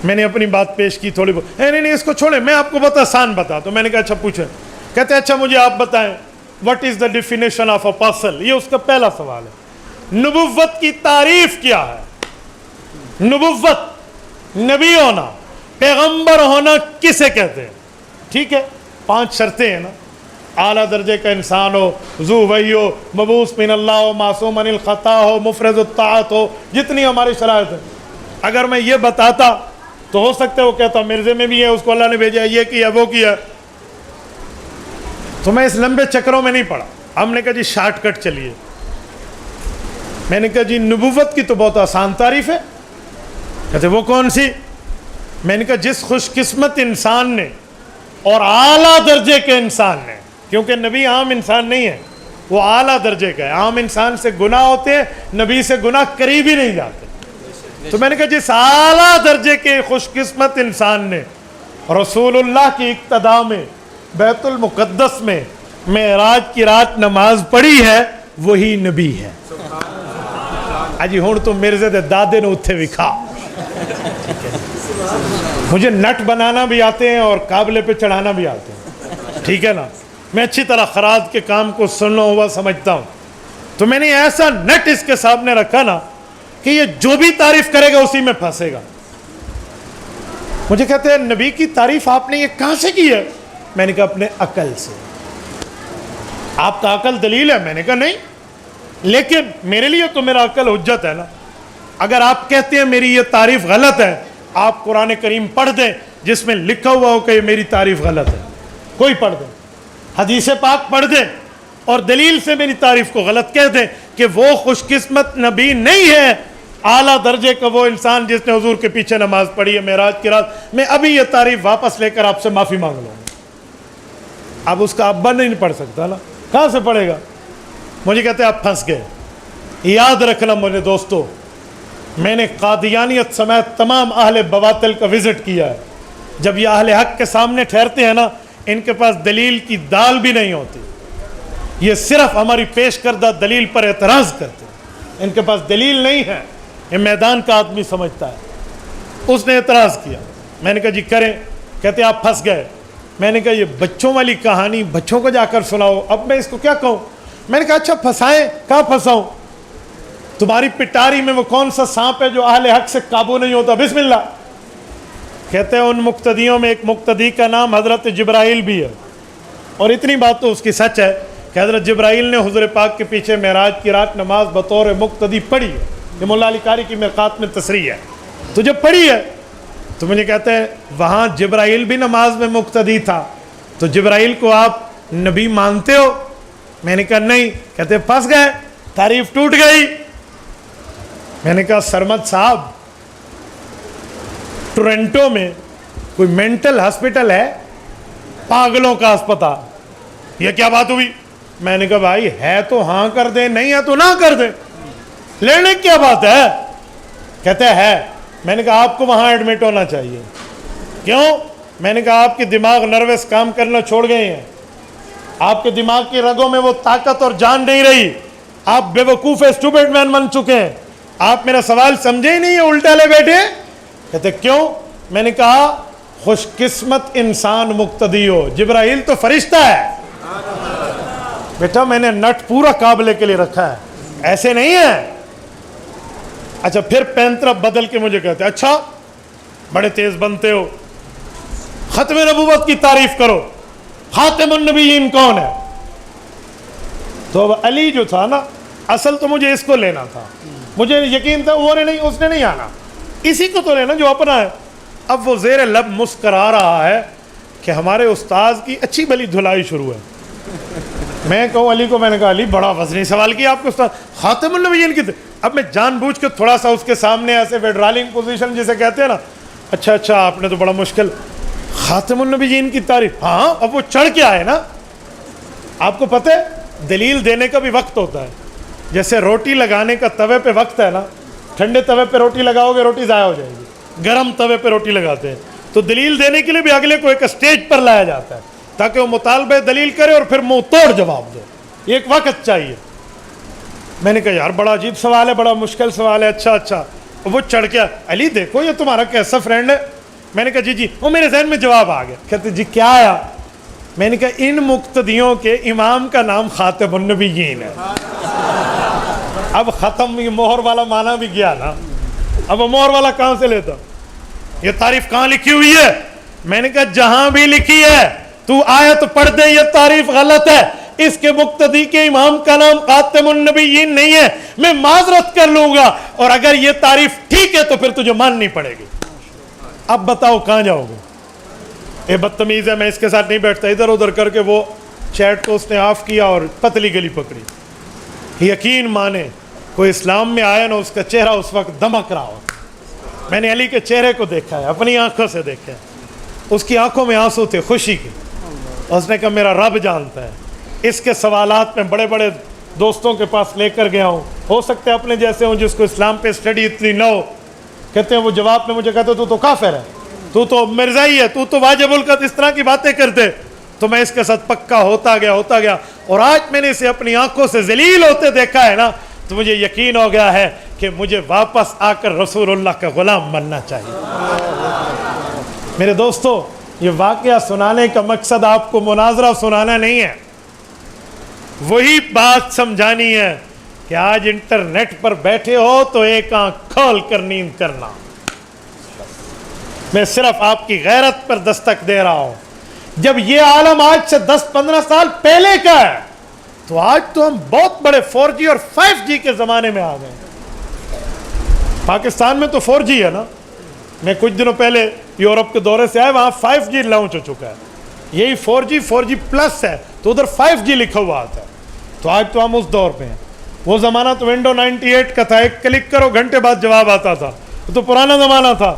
میں نے اپنی بات پیش کی تھوڑی بہت۔ نہیں اس کو چھوڑیں، میں آپ کو بہت آسان بتا تو۔ میں نے کہا اچھا پوچھیں۔ کہتے ہیں اچھا مجھے آپ بتائیں what is the definition of apostle؟ یہ اس کا پہلا سوال ہے۔ نبوت کی تعریف کیا ہے؟ نبوت، نبی ہونا، پیغمبر ہونا کسے کہتے ہیں؟ ٹھیک ہے، 5 شرطیں ہیں نا، اعلیٰ درجے کا انسان ہو، ذو وحی ہو، مبعوث من اللہ ہو، معصوم عن الخطا ہو، مفرد الطاعت ہو، جتنی ہماری شرائط ہیں۔ اگر میں یہ بتاتا تو ہو سکتا ہے وہ کہتا مرزے میں بھی ہے، اس کو اللہ نے بھیجا، یہ کیا وہ کیا۔ تو میں اس لمبے چکروں میں نہیں پڑا، ہم نے کہا جی شارٹ کٹ چلیے۔ میں نے کہا جی نبوت کی تو بہت آسان تعریف ہے۔ کہتے وہ کون سی؟ میں نے کہا جس خوش قسمت انسان نے اور اعلیٰ درجے کے انسان نے، کیونکہ نبی عام انسان نہیں ہے، وہ اعلیٰ درجے کا ہے، عام انسان سے گناہ ہوتے ہیں، نبی سے گناہ قریب ہی نہیں جاتے۔ تو میں نے کہا جس اعلیٰ درجے کے خوش قسمت انسان نے رسول اللہ کی اقتداء میں بیت المقدس میں معراج کی رات نماز پڑھی ہے، وہی نبی ہے۔ اجی ہون تو مرزے دے دادے نے اتھے بھی کھا۔ مجھے نٹ بنانا بھی آتے ہیں اور قابلے پہ چڑھانا بھی آتے ہیں، ٹھیک ہے نا، میں اچھی طرح خراج کے کام کو سننا ہوا سمجھتا ہوں۔ تو میں نے ایسا نٹ اس کے سامنے رکھا نا کہ یہ جو بھی تعریف کرے گا اسی میں پھنسے گا۔ مجھے کہتے ہیں نبی کی تعریف آپ نے یہ کہاں سے کی ہے؟ میں نے کہا اپنے عقل سے۔ آپ کا عقل دلیل ہے؟ میں نے کہا نہیں، لیکن میرے لیے تو میرا عقل حجت ہے نا۔ اگر آپ کہتے ہیں میری یہ تعریف غلط ہے، آپ قرآن کریم پڑھ دیں جس میں لکھا ہوا ہو کہ یہ میری تعریف غلط ہے، کوئی پڑھ دیں، حدیث پاک پڑھ دیں اور دلیل سے میری تعریف کو غلط کہہ دیں کہ وہ خوش قسمت نبی نہیں ہے، اعلیٰ درجے کا وہ انسان جس نے حضور کے پیچھے نماز پڑھی ہے معراج کی رات۔ میں ابھی یہ تعریف واپس لے کر آپ سے معافی مانگ لوں۔ اب اس کا ابا نہیں پڑھ سکتا نا، کہاں سے پڑھے گا؟ مجھے کہتے ہیں آپ پھنس گئے۔ یاد رکھنا میرے دوستو، میں نے قادیانیت سمیت تمام اہل بواطل کا وزٹ کیا ہے۔ جب یہ اہل حق کے سامنے ٹھہرتے ہیں نا، ان کے پاس دلیل کی دال بھی نہیں ہوتی، یہ صرف ہماری پیش کردہ دلیل پر اعتراض کرتے ہیں، ان کے پاس دلیل نہیں ہے۔ یہ میدان کا آدمی سمجھتا ہے۔ اس نے اعتراض کیا، میں نے کہا جی کریں۔ کہتے آپ پھنس گئے۔ میں نے کہا یہ بچوں والی کہانی بچوں کو جا کر سناؤ، اب میں اس کو کیا کہوں؟ میں نے کہا اچھا پھنسائیں، کہاں پھنساؤں؟ تمہاری پٹاری میں وہ کون سا سانپ ہے جو اہل حق سے قابو نہیں ہوتا؟ بسم اللہ۔ کہتے ہیں ان مقتدیوں میں ایک مقتدی کا نام حضرت جبرائیل بھی ہے، اور اتنی بات تو اس کی سچ ہے کہ حضرت جبرائیل نے حضور پاک کے پیچھے معراج کی رات نماز بطور مقتدی پڑھی ہے۔ یہ مولا علی قاری کی مرقات میں تصریح ہے۔ تو جب پڑھی ہے تو مجھے کہتے ہیں وہاں جبرائیل بھی نماز میں مقتدی تھا، تو جبرائیل کو آپ نبی مانتے ہو؟ میں نے کہا نہیں۔ کہتے پھنس گئے، تعریف ٹوٹ گئی۔ میں نے کہا سرمد صاحب، ٹورنٹو میں کوئی مینٹل ہاسپٹل ہے، پاگلوں کا اسپتال، یہ کیا بات ہوئی؟ میں نے کہا بھائی ہے تو ہاں کر دیں، نہیں ہے تو نہ کر دیں، لینے کیا بات ہے؟ کہتے ہے۔ میں نے کہا آپ کو وہاں ایڈمٹ ہونا چاہیے۔ کیوں؟ میں نے کہا آپ کی دماغ نروس کام کرنا چھوڑ گئے ہیں، آپ کے دماغ کی رگوں میں وہ طاقت اور جان نہیں رہی، آپ بے وقوف اسٹوپڈ مین بن چکے ہیں، آپ میرا سوال سمجھے ہی نہیں ہے، الٹا لے بیٹھے۔ کہتے کیوں؟ میں نے کہا خوش قسمت انسان مقتدی ہو، جبرائیل تو فرشتہ ہے۔ بیٹا میں نے نٹ پورا قابلے کے لیے رکھا ہے، ایسے نہیں ہے۔ اچھا پھر پین طرف بدل کے مجھے کہتے اچھا بڑے تیز بنتے ہو، ختم نبوت کی تعریف کرو، خاتم النبیین کون ہے؟ تو اب علی جو تھا نا، اصل تو مجھے اس کو لینا تھا، مجھے یقین تھا وہ نہیں، اس نے نہیں آنا، اسی کو تو لینا جو اپنا ہے۔ اب وہ زیر لب مسکرا رہا ہے کہ ہمارے استاذ کی اچھی بھلی دھلائی شروع ہے۔ میں کہوں علی کو، میں نے کہا علی بڑا وزنی سوال کیا آپ کے استاد، خاتم النبیین کی۔ اب میں جان بوجھ کے تھوڑا سا اس کے سامنے ایسے ویڈرالنگ پوزیشن جسے کہتے ہیں نا، اچھا آپ نے تو بڑا مشکل، خاتم النبیین کی تعریف، ہاں اب وہ چڑھ کے آئے نا۔ آپ کو پتہ ہے دلیل دینے کا بھی وقت ہوتا ہے، جیسے روٹی لگانے کا توے پہ وقت ہے نا، ٹھنڈے توے پہ روٹی لگاؤ گے روٹی ضائع ہو جائے گی، گرم توے پہ روٹی لگاتے ہیں، تو دلیل دینے کے لیے بھی اگلے کو ایک اسٹیج پر لایا جاتا ہے تاکہ وہ مطالبہ دلیل کرے اور پھر منہ توڑ جواب دے، ایک وقت چاہیے۔ میں نے کہا یار بڑا عجیب سوال ہے، بڑا مشکل سوال ہے، اچھا وہ چڑھ کے علی دیکھو یہ تمہارا کیسا فرینڈ ہے۔ میں نے کہا جی وہ میرے ذہن میں جواب آ گیا۔ کہتے جی کیا آیا؟ میں نے کہا ان مقتدیوں کے امام کا نام خاتم النبیین ہے۔ اب ختم یہ مہر والا معنی بھی گیا نا، اب وہ مہر والا کہاں سے لیتا؟ یہ تعریف کہاں لکھی ہوئی ہے؟ میں نے کہا جہاں بھی لکھی ہے تو آیت پڑھ دے، یہ تعریف غلط ہے، اس کے مقتدی کے امام کا نام خاتم النبیین نہیں ہے، میں معذرت کر لوں گا، اور اگر یہ تعریف ٹھیک ہے تو پھر تجھے ماننی پڑے گی۔ اب بتاؤ کہاں جاؤ گے؟ یہ بدتمیز ہے، میں اس کے ساتھ نہیں بیٹھتا۔ ادھر ادھر کر کے وہ چیٹ کو اس نے آف کیا اور پتلی گلی پکڑی۔ یقین مانے کوئی اسلام میں آیا نا، اس کا چہرہ اس وقت دمک رہا ہو۔ میں نے علی کے چہرے کو دیکھا ہے، اپنی آنکھوں سے دیکھا ہے، اس کی آنکھوں میں آنسو تھے خوشی کے۔ اس نے کہا میرا رب جانتا ہے، اس کے سوالات میں بڑے بڑے دوستوں کے پاس لے کر گیا ہوں، ہو سکتا ہے اپنے جیسے ہوں جس کو اسلام پہ اسٹڈی اتنی نہ ہو۔ کہتے ہیں وہ جواب میں مجھے کہتے تو کافر ہے، تو مرزائی ہے، تو واجب القتل، اس طرح کی باتیں کرتے۔ تو میں اس کے ساتھ پکا ہوتا گیا، اور آج میں نے اسے اپنی آنکھوں سے ذلیل ہوتے دیکھا ہے نا، تو مجھے یقین ہو گیا ہے کہ مجھے واپس آ کر رسول اللہ کا غلام بننا چاہیے۔ میرے دوستو، یہ واقعہ سنانے کا مقصد آپ کو مناظرہ سنانا نہیں ہے، وہی بات سمجھانی ہے کہ آج انٹرنیٹ پر بیٹھے ہو تو ایک آنکھ کھول کر نیند کرنا۔ میں صرف آپ کی غیرت پر دستک دے رہا ہوں۔ جب یہ عالم آج سے 10-15 سال پہلے کا ہے تو آج تو ہم بہت بڑے 4G اور 5G کے زمانے میں آ گئے۔ پاکستان میں تو 4G ہے نا، میں کچھ دنوں پہلے یورپ کے دورے سے آئے، وہاں 5G لانچ ہو چکا ہے، یہی 4G پلس ہے، تو ادھر 5G لکھا ہوا آتا ہے۔ تو آج تو ہم اس دور پہ ہیں۔ وہ زمانہ تو ونڈو 98 کا تھا، ایک کلک کرو گھنٹے بعد جواب آتا تھا، وہ تو پرانا زمانہ تھا۔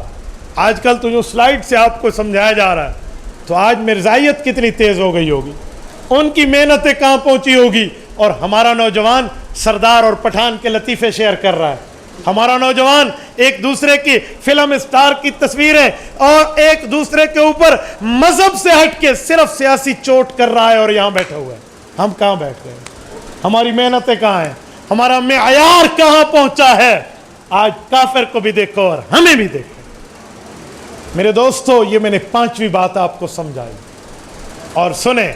آج کل تو جو سلائیڈ سے آپ کو سمجھایا جا رہا ہے، تو آج مرزائیت کتنی تیز ہو گئی ہوگی، ان کی محنتیں کہاں پہنچی ہوگی، اور ہمارا نوجوان سردار اور پٹھان کے لطیفے شیئر کر رہا ہے۔ ہمارا نوجوان ایک دوسرے کی فلم اسٹار کی تصویریں اور ایک دوسرے کے اوپر مذہب سے ہٹ کے صرف سیاسی چوٹ کر رہا ہے، اور یہاں بیٹھا ہوا ہے۔ ہم کہاں بیٹھ رہے ہیں؟ ہماری محنتیں کہاں ہیں؟ ہمارا معیار کہاں پہنچا ہے؟ آج کافر کو بھی دیکھو اور ہمیں بھی دیکھو۔ میرے دوستو، یہ میں نے 5ویں بات آپ کو سمجھائی، اور سنیں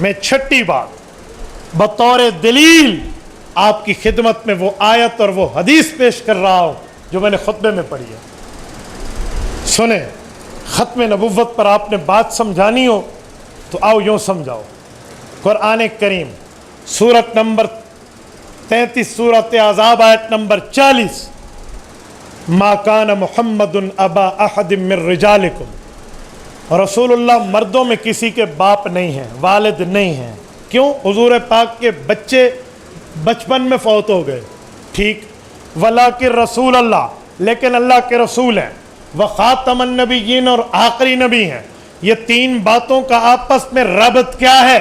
میں 6ٹھی بات بطور دلیل آپ کی خدمت میں وہ آیت اور وہ حدیث پیش کر رہا ہوں جو میں نے خطبے میں پڑھی ہے۔ سنیں، ختم نبوت پر آپ نے بات سمجھانی ہو تو آؤ یوں سمجھاؤ۔ قرآن کریم سورت نمبر 33 سورت احزاب آیت نمبر 40، ما کان محمد ابا احد من رجالکم، رسول اللہ مردوں میں کسی کے باپ نہیں ہیں، والد نہیں ہیں۔ کیوں؟ حضور پاک کے بچے بچپن میں فوت ہو گئے، ٹھیک، ولیکن رسول اللہ، لیکن اللہ کے رسول ہیں، وخاتم النبیین، اور آخری نبی ہیں۔ یہ تین باتوں کا آپس میں ربط کیا ہے؟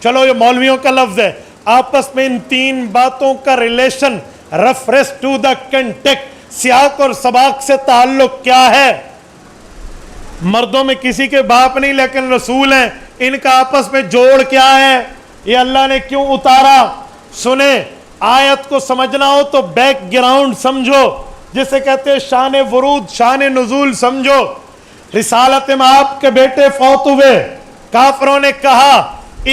چلو یہ مولویوں کا لفظ ہے، آپس میں ان تین باتوں کا relation, reference to the contact, سیاق اور سباق سے تعلق کیا ہے؟ مردوں میں کسی کے باپ نہیں لیکن رسول ہیں، ان کا آپس میں جوڑ کیا ہے؟ یہ اللہ نے کیوں اتارا؟ سنیں، آیت کو سمجھنا ہو تو بیک گراؤنڈ سمجھو، جسے کہتے ہیں شان ورود، شان نزول سمجھو۔ رسالت میں آپ کے بیٹے فوت ہوئے، کافروں نے کہا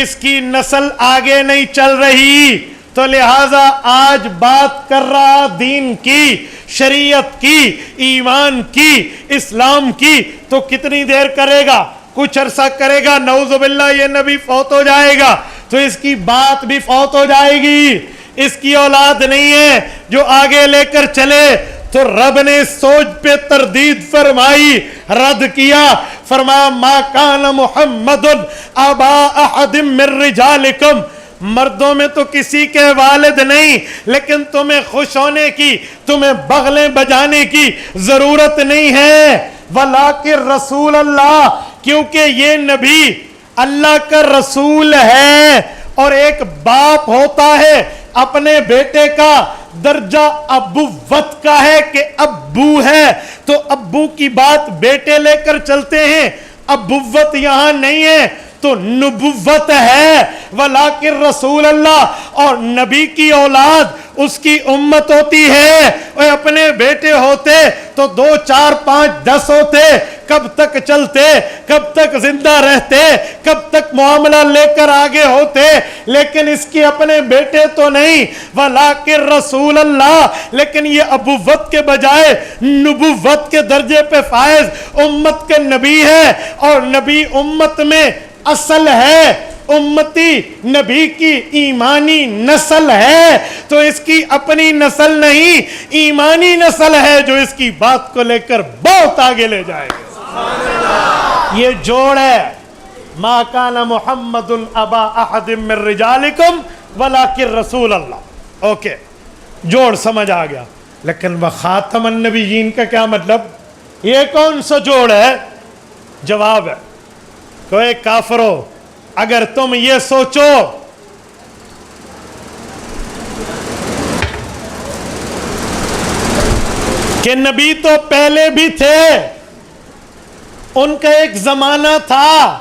اس کی نسل آگے نہیں چل رہی، تو لہٰذا آج بات کر رہا دین کی، شریعت کی، ایمان کی، اسلام کی، تو کتنی دیر کرے گا؟ کچھ عرصہ کرے گا، نعوذ باللہ یہ نبی فوت ہو جائے گا تو اس کی بات بھی فوت ہو جائے گی، اس کی اولاد نہیں ہے جو آگے لے کر چلے۔ تو رب نے اس سوچ پہ تردید فرمائی، رد کیا، فرمایا ما کان محمد ابا احد من رجالکم، مردوں میں تو کسی کے والد نہیں، لیکن تمہیں خوش ہونے کی، تمہیں بغلیں بجانے کی ضرورت نہیں ہے، ولیکن رسول اللہ، کیونکہ یہ نبی اللہ کا رسول ہے، اور ایک باپ ہوتا ہے اپنے بیٹے کا درجہ ابوت کا ہے کہ ابو ہے، تو ابو کی بات بیٹے لے کر چلتے ہیں، ابوت یہاں نہیں ہے تو نبوت ہے، ولیکن رسول اللہ، اور نبی کی اولاد اس کی امت ہوتی ہے، اور اپنے بیٹے ہوتے تو 2 4 5 10 ہوتے، کب تک چلتے، کب تک زندہ رہتے، کب تک معاملہ لے کر آگے ہوتے، لیکن اس کے اپنے بیٹے تو نہیں، ولیکن رسول اللہ، لیکن یہ ابوت کے بجائے نبوت کے درجے پہ فائز امت کے نبی ہے، اور نبی امت میں اصل ہے، امتی نبی کی ایمانی نسل ہے، تو اس کی اپنی نسل نہیں، ایمانی نسل ہے جو اس کی بات کو لے کر بہت آگے لے جائے گا۔ یہ جوڑ ہے، ما کان محمد ابا احد من رجالکم ولکن رسول اللہ۔ اوکے، جوڑ سمجھ آ گیا، لیکن وخاتم النبیین کا کیا مطلب؟ یہ کون سا جوڑ ہے؟ جواب ہے کوئی کافرو، اگر تم یہ سوچو کہ نبی تو پہلے بھی تھے، ان کا ایک زمانہ تھا،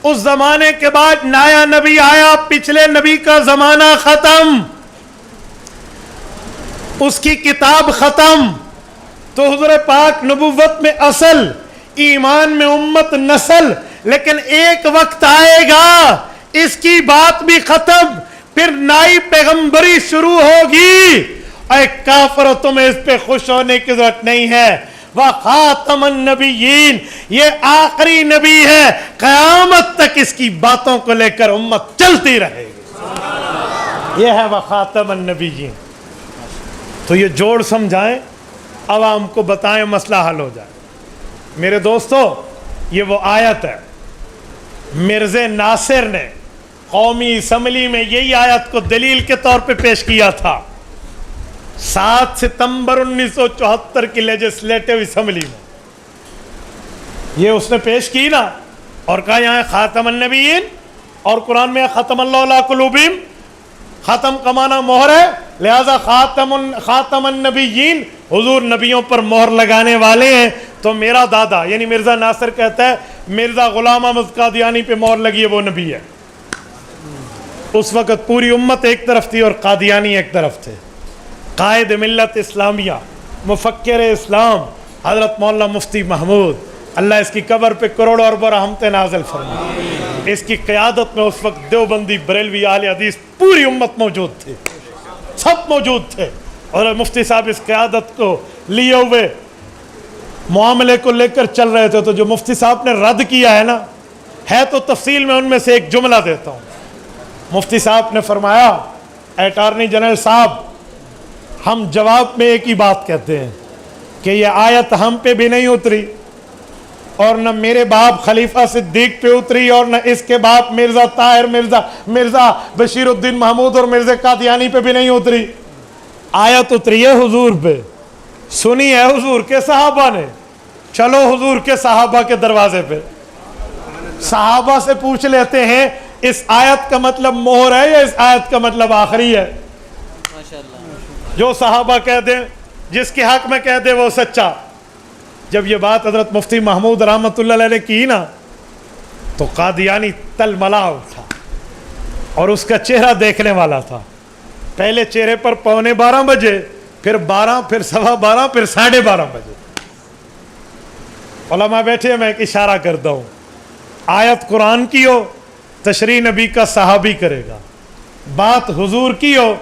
اس زمانے کے بعد نیا نبی آیا، پچھلے نبی کا زمانہ ختم، اس کی کتاب ختم، تو حضور پاک نبوت میں اصل، ایمان میں امت نسل، لیکن ایک وقت آئے گا اس کی بات بھی ختم، پھر نئی پیغمبری شروع ہوگی۔ اے کافرو، تمہیں اس پہ خوش ہونے کی ضرورت نہیں ہے، وخاتم النبیین، یہ آخری نبی ہے، قیامت تک اس کی باتوں کو لے کر امت چلتی رہے گی، یہ ہے وخاتم النبیین۔ تو یہ جوڑ سمجھائیں، عوام کو بتائیں، مسئلہ حل ہو جائے۔ میرے دوستو، یہ وہ آیت ہے، مرزا ناصر نے قومی اسمبلی میں یہی آیت کو دلیل کے طور پہ پیش کیا تھا، 7 ستمبر 1974 کی لیجسلیٹو اسمبلی میں یہ اس نے پیش کی نا، اور کہا یہاں خاتم النبیین، اور قرآن میں ختم اللہ علی قلوبہم، ختم کا معنی مہر ہے، لہذا خاتم النبیین، حضور نبیوں پر مہر لگانے والے ہیں، تو میرا دادا یعنی مرزا ناصر کہتا ہے مرزا غلام احمد قادیانی پہ مہر لگی ہے، وہ نبی ہے۔ اس وقت پوری امت ایک طرف تھی اور قادیانی ایک طرف تھے۔ قائد ملت اسلامیہ، مفکر اسلام حضرت مولانا مفتی محمود، اللہ اس کی قبر پہ کروڑوں اربوں رحمتیں نازل فرمائے، اس کی قیادت میں اس وقت دیوبندی، بریلوی، اہل حدیث، پوری امت موجود تھی، سب موجود تھے، اور مفتی صاحب اس قیادت کو لیے ہوئے معاملے کو لے کر چل رہے تھے۔ تو جو مفتی صاحب نے رد کیا ہے نا، ہے تو تفصیل میں ان میں سے ایک جملہ دیتا ہوں۔ مفتی صاحب نے فرمایا، اٹارنی جنرل صاحب، ہم جواب میں ایک ہی بات کہتے ہیں کہ یہ آیت ہم پہ بھی نہیں اتری اور نہ میرے باپ خلیفہ صدیق پہ اتری اور نہ اس کے باپ مرزا طاہر مرزا بشیر الدین محمود اور مرزا قادیانی پہ بھی نہیں اتری. آیت اتری ہے حضور پہ, سنی ہے حضور کے صحابہ نے. چلو حضور کے صحابہ کے دروازے پہ, صحابہ سے پوچھ لیتے ہیں اس آیت کا مطلب مہر ہے یا اس آیت کا مطلب آخری ہے. جو صحابہ کہہ دیں, جس کے حق میں کہہ دے وہ سچا. جب یہ بات حضرت مفتی محمود رحمۃ اللہ علیہ نے کی نا تو قادیانی تل ملا اٹھا اور اس کا چہرہ دیکھنے والا تھا. پہلے چہرے پر 11:45 بجے, پھر 12, پھر 12:15, پھر 12:30 بجے. علماء بیٹھے, میں ایک اشارہ کرتا ہوں. آیت قرآن کی ہو, تشریح نبی کا صحابی کرے گا. بات حضور کی ہو,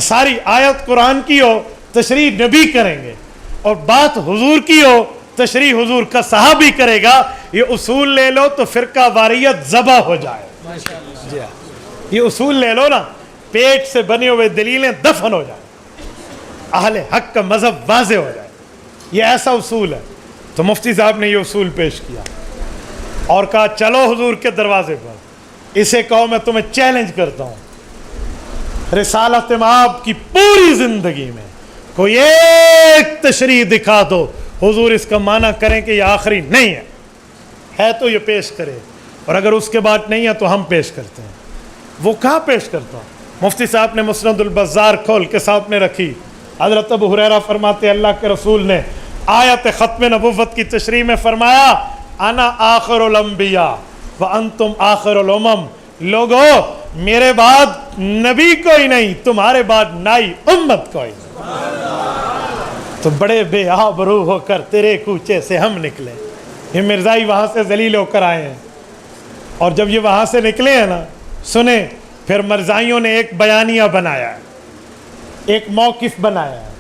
ساری آیت قرآن کی ہو, تشریح نبی کریں گے. اور بات حضور کی ہو, تشریح حضور کا صحابی کرے گا. یہ اصول لے لو تو فرقہ واریت ذبح ہو جائے. جی ہاں, یہ اصول لے لو نا, پیٹ سے بنے ہوئے دلیلیں دفن ہو جائیں, اہل حق کا مذہب واضح ہو جائے. یہ ایسا اصول ہے. تو مفتی صاحب نے یہ اصول پیش کیا اور کہا چلو حضور کے دروازے پر. اسے کہو میں تمہیں چیلنج کرتا ہوں, رسالت مآب کی پوری زندگی میں کوئی ایک تشریح دکھا دو حضور اس کا معنی کریں کہ یہ آخری نہیں ہے تو یہ پیش کرے, اور اگر اس کے بعد نہیں ہے تو ہم پیش کرتے ہیں. وہ کہاں پیش کرتا؟ مفتی صاحب نے مسند البزار کھول کے سامنے رکھی. حضرت ابو ہریرہ فرماتے اللہ کے رسول نے آیت ختم نبوت کی تشریح میں فرمایا انا آخر الانبیاء وانتم آخر الامم. لوگو میرے بعد نبی کوئی نہیں, تمہارے بعد نائی امت کوئی نہیں. تو بڑے بے آبرو ہو کر تیرے کوچے سے ہم نکلے. یہ مرزائی وہاں سے ذلیل ہو کر آئے ہیں, اور جب یہ وہاں سے نکلے ہیں نا, سنیں, پھر مرزائیوں نے ایک بیانیہ بنایا ہے, ایک موقف بنایا ہے,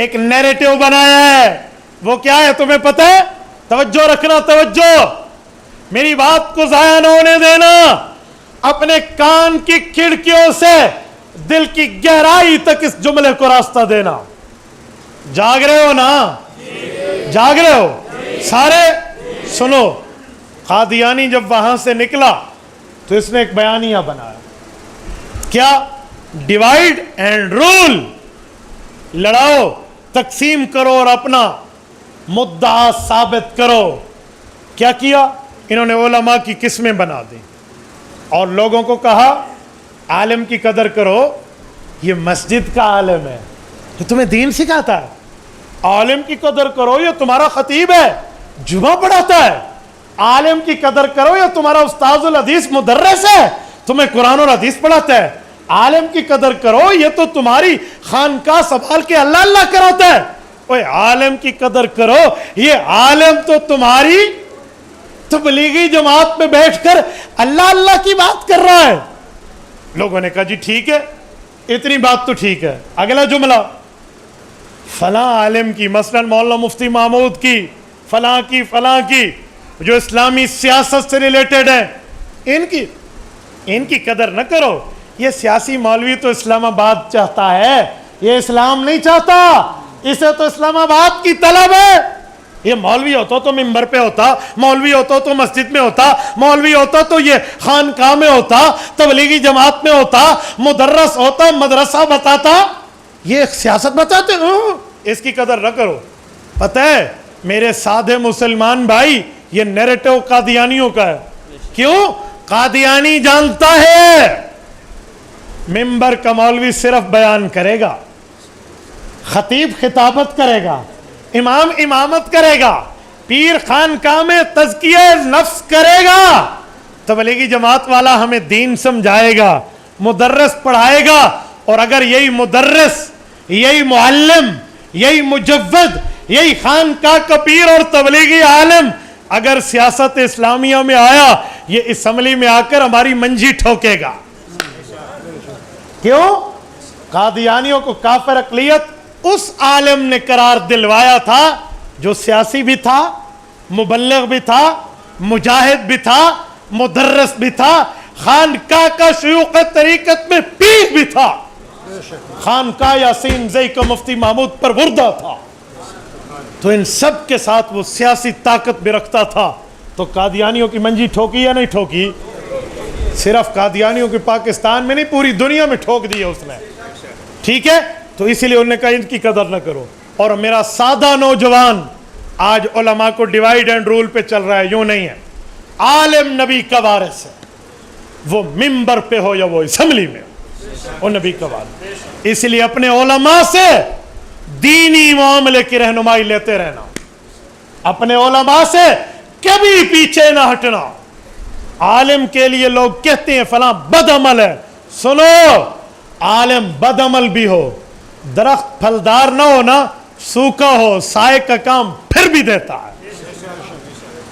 ایک نیریٹو بنایا ہے. وہ کیا ہے تمہیں پتہ ہے؟ توجہ رکھنا, توجہ, میری بات کو ضائع نہ ہونے دینا. اپنے کان کی کھڑکیوں سے دل کی گہرائی تک اس جملے کو راستہ دینا. جاگ رہے ہو نا؟ جاگ رہے ہو سارے؟ سنو, قادیانی جب وہاں سے نکلا تو اس نے ایک بیانیہ بنایا. کیا؟ ڈیوائیڈ اینڈ رول, لڑاؤ, تقسیم کرو اور اپنا مدعا ثابت کرو. کیا کیا انہوں نے؟ علماء کی قسمیں بنا دی اور لوگوں کو کہا عالم کی قدر کرو, یہ مسجد کا عالم ہے, یہ تمہیں دین سکھاتا ہے. عالم کی قدر کرو, یہ تمہارا خطیب ہے, جمعہ پڑھاتا ہے. عالم کی قدر کرو, یہ تمہارا استاذ الحدیث مدرس ہے, تمہیں قرآن اور حدیث پڑھاتا ہے. عالم کی قدر کرو, یہ تو تمہاری خانقاہ سنبھال کے اللہ اللہ کراتا ہے. اوے عالم کی قدر کرو, یہ عالم تو تمہاری تبلیغی جماعت میں بیٹھ کر اللہ اللہ کی بات کر رہا ہے. لوگوں نے کہا جی ٹھیک ہے, اتنی بات تو ٹھیک ہے. اگلا جملہ, فلاں عالم کی, مثلا مولانا مفتی محمود کی, فلاں کی جو اسلامی سیاست سے ریلیٹڈ ہیں, ان کی قدر نہ کرو. یہ سیاسی مولوی تو اسلام آباد چاہتا ہے, یہ اسلام نہیں چاہتا, اسے تو اسلام آباد کی طلب ہے. یہ مولوی ہوتا تو ممبر پہ ہوتا, مولوی ہوتا تو مسجد میں ہوتا, مولوی ہوتا تو یہ خانقاہ میں ہوتا, تبلیغی جماعت میں ہوتا, مدرس ہوتا, مدرسہ بتاتا. یہ سیاست بتاتے ہو, اس کی قدر نہ کرو. پتہ ہے میرے سادھے مسلمان بھائی, یہ نیریٹو قادیانیوں کا ہے. کیوں؟ قادیانی جانتا ہے ممبر کا مولوی صرف بیان کرے گا, خطیب خطابت کرے گا, امام امامت کرے گا, پیر خانقاہ میں تزکیہ نفس کرے گا, تبلیغی جماعت والا ہمیں دین سمجھائے گا, مدرس پڑھائے گا. اور اگر یہی مدرس, یہی معلم, یہی مجود, یہی خانقاہ کا پیر اور تبلیغی عالم اگر سیاست اسلامیہ میں آیا, یہ اسمبلی میں آ کر ہماری منجی ٹھوکے گا. کیوں؟ قادیانیوں کو کافر اقلیت اس عالم نے قرار دلوایا تھا جو سیاسی بھی تھا, مبلغ بھی تھا, مجاہد بھی تھا, مدرس بھی تھا, خانقاہ کا شیوخ طریقت میں پیر بھی تھا, خانقاہ یاسین زئی کا مفتی محمود پر وردہ تھا. تو ان سب کے ساتھ وہ سیاسی طاقت بھی رکھتا تھا. تو قادیانیوں کی منجی ٹھوکی یا نہیں ٹھوکی؟ صرف قادیانیوں کی پاکستان میں نہیں، پوری دنیا میں ٹھوک دی ہے اس نے. ٹھیک ہے، تو اسی لیے انہوں نے کہا ان کی قدر نہ کرو. اور میرا سادہ نوجوان آج علماء کو ڈیوائیڈ اینڈ رول پہ چل رہا ہے، یوں نہیں ہے. عالم نبی کا وارث ہے، وہ ممبر پہ ہو یا وہ اسمبلی میں ہو، وہ نبی کا وارث. اس لیے اپنے علماء سے دینی معاملے کی رہنمائی لیتے رہنا، اپنے علماء سے کبھی پیچھے نہ ہٹنا. عالم کے لیے لوگ کہتے ہیں فلاں بد عمل ہے، سنو، عالم بد عمل بھی ہو، درخت پھلدار نہ ہو نا، سوکھا ہو، سائے کا کام پھر بھی دیتا ہے.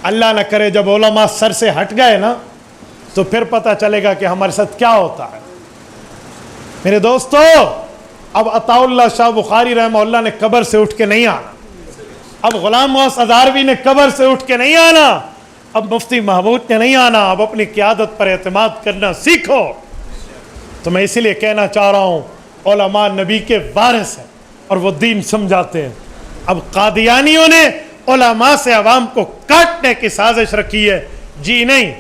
اللہ نہ کرے جب علماء سر سے ہٹ گئے نا تو پھر پتہ چلے گا کہ ہمارے ساتھ کیا ہوتا ہے. میرے دوستو، اب عطا اللہ شاہ بخاری رحمہ اللہ نے قبر سے اٹھ کے نہیں آنا، اب غلام غوث ازاروی نے قبر سے اٹھ کے نہیں آنا، اب مفتی محمود نے نہیں آنا. اب اپنی قیادت پر اعتماد کرنا سیکھو. تو میں اسی لیے کہنا چاہ رہا ہوں، علماء نبی کے وارث ہیں اور وہ دین سمجھاتے ہیں. اب قادیانیوں نے علماء سے عوام کو کاٹنے کی سازش رکھی ہے. جی نہیں،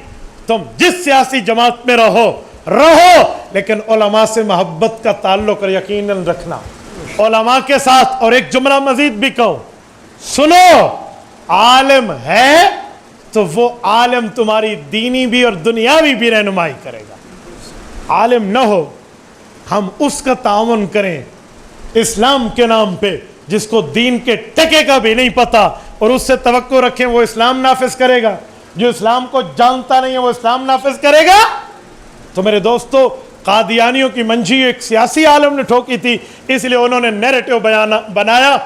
تم جس سیاسی جماعت میں رہو لیکن علماء سے محبت کا تعلق اور یقیناً رکھنا علماء کے ساتھ. اور ایک جملہ مزید بھی کہوں، سنو، عالم ہے تو وہ عالم تمہاری دینی بھی اور دنیاوی بھی رہنمائی کرے گا. عالم نہ ہو، ہم اس کا تعاون کریں اسلام کے نام پہ جس کو دین کے ٹکے کا بھی نہیں پتا، اور اس سے توقع رکھیں وہ اسلام نافذ کرے گا. جو اسلام کو جانتا نہیں ہے وہ اسلام نافذ کرے گا. تو میرے دوستو، قادیانیوں کی منجی ایک سیاسی عالم نے ٹھوکی تھی، اس لیے انہوں نے نیریٹو بنایا،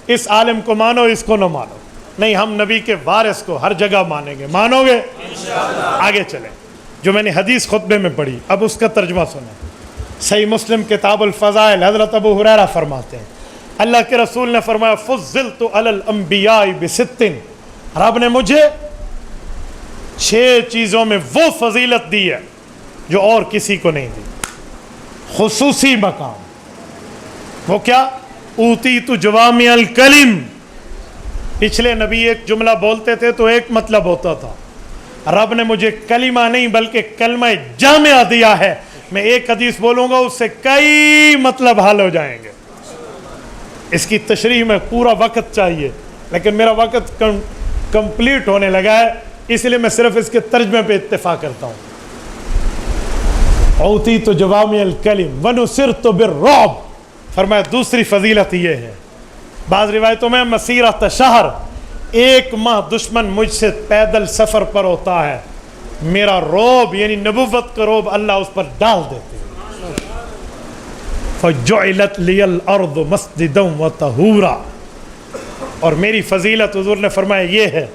اس عالم کو مانو، اس کو نہ مانو. نہیں، ہم نبی کے وارث کو ہر جگہ مانیں گے. مانو گے؟ آگے چلیں. جو میں نے حدیث خطبے میں پڑھی، اب اس کا ترجمہ سنیں. صحیح مسلم کتاب الفضائل، حضرت ابو ہریرہ فرماتے ہیں اللہ کے رسول نے فرمایا فضلت علی الانبیاء بست، رب نے مجھے 6 چیزوں میں وہ فضیلت دی ہے جو اور کسی کو نہیں دی. خصوصی مقام. وہ کیا؟ اوتیت جوامع الکلم. پچھلے نبی ایک جملہ بولتے تھے تو ایک مطلب ہوتا تھا، رب نے مجھے کلمہ نہیں بلکہ کلمہ جامعہ دیا ہے. میں ایک حدیث بولوں گا اس سے کئی مطلب حل ہو جائیں گے. اس کی تشریح میں پورا وقت چاہیے، لیکن میرا وقت کمپلیٹ ہونے لگا ہے، اس لیے میں صرف اس کے ترجمے پہ اتفاق کرتا ہوں. اوتیت جوامع الکلم ونصرت بالرعب. فرمایا دوسری فضیلت یہ ہے، بعض روایتوں میں مسیرۃ شہر، 1 ماہ دشمن مجھ سے پیدل سفر پر ہوتا ہے، میرا روب یعنی نبوت کا روب اللہ اس پر ڈال دیتے ہیں. فجعلت لی الارض مسجدا وطہورا. اور میری فضیلت حضور نے فرمایا یہ ہے،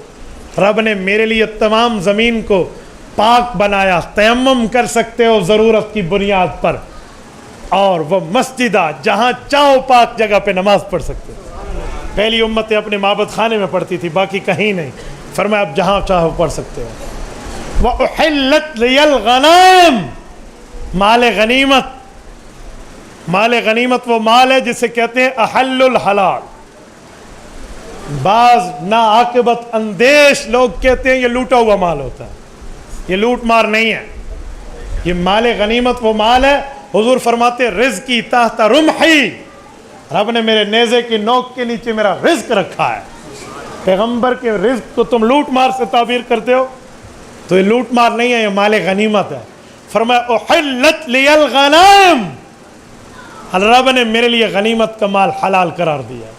رب نے میرے لیے تمام زمین کو پاک بنایا، تیمم کر سکتے ہو ضرورت کی بنیاد پر، اور وہ مسجدہ جہاں چاہو پاک جگہ پہ نماز پڑھ سکتے ہو. پہلی امتیں اپنے معبد خانے میں پڑھتی تھی، باقی کہیں نہیں. فرمایا اب جہاں چاہو پڑھ سکتے ہو. وَأُحِلَّتْ لِيَ الْغَنَائِمُ. مال غنیمت. مال غنیمت وہ مال ہے جسے کہتے ہیں احل الحلال. بعض ناعاقبت اندیش لوگ کہتے ہیں یہ لوٹا ہوا مال ہوتا ہے، یہ لوٹ مار نہیں ہے. یہ مال غنیمت وہ مال ہے، حضور فرماتے رزقی تحت رمحی، رب نے میرے نیزے کی نوک کے نیچے میرا رزق رکھا ہے. پیغمبر کے رزق کو تم لوٹ مار سے تعبیر کرتے ہو، تو یہ لوٹ مار نہیں ہے، یہ مال غنیمت ہے. فرمایا احلت لی الغنائم، رب نے میرے لیے غنیمت کا مال حلال قرار دیا.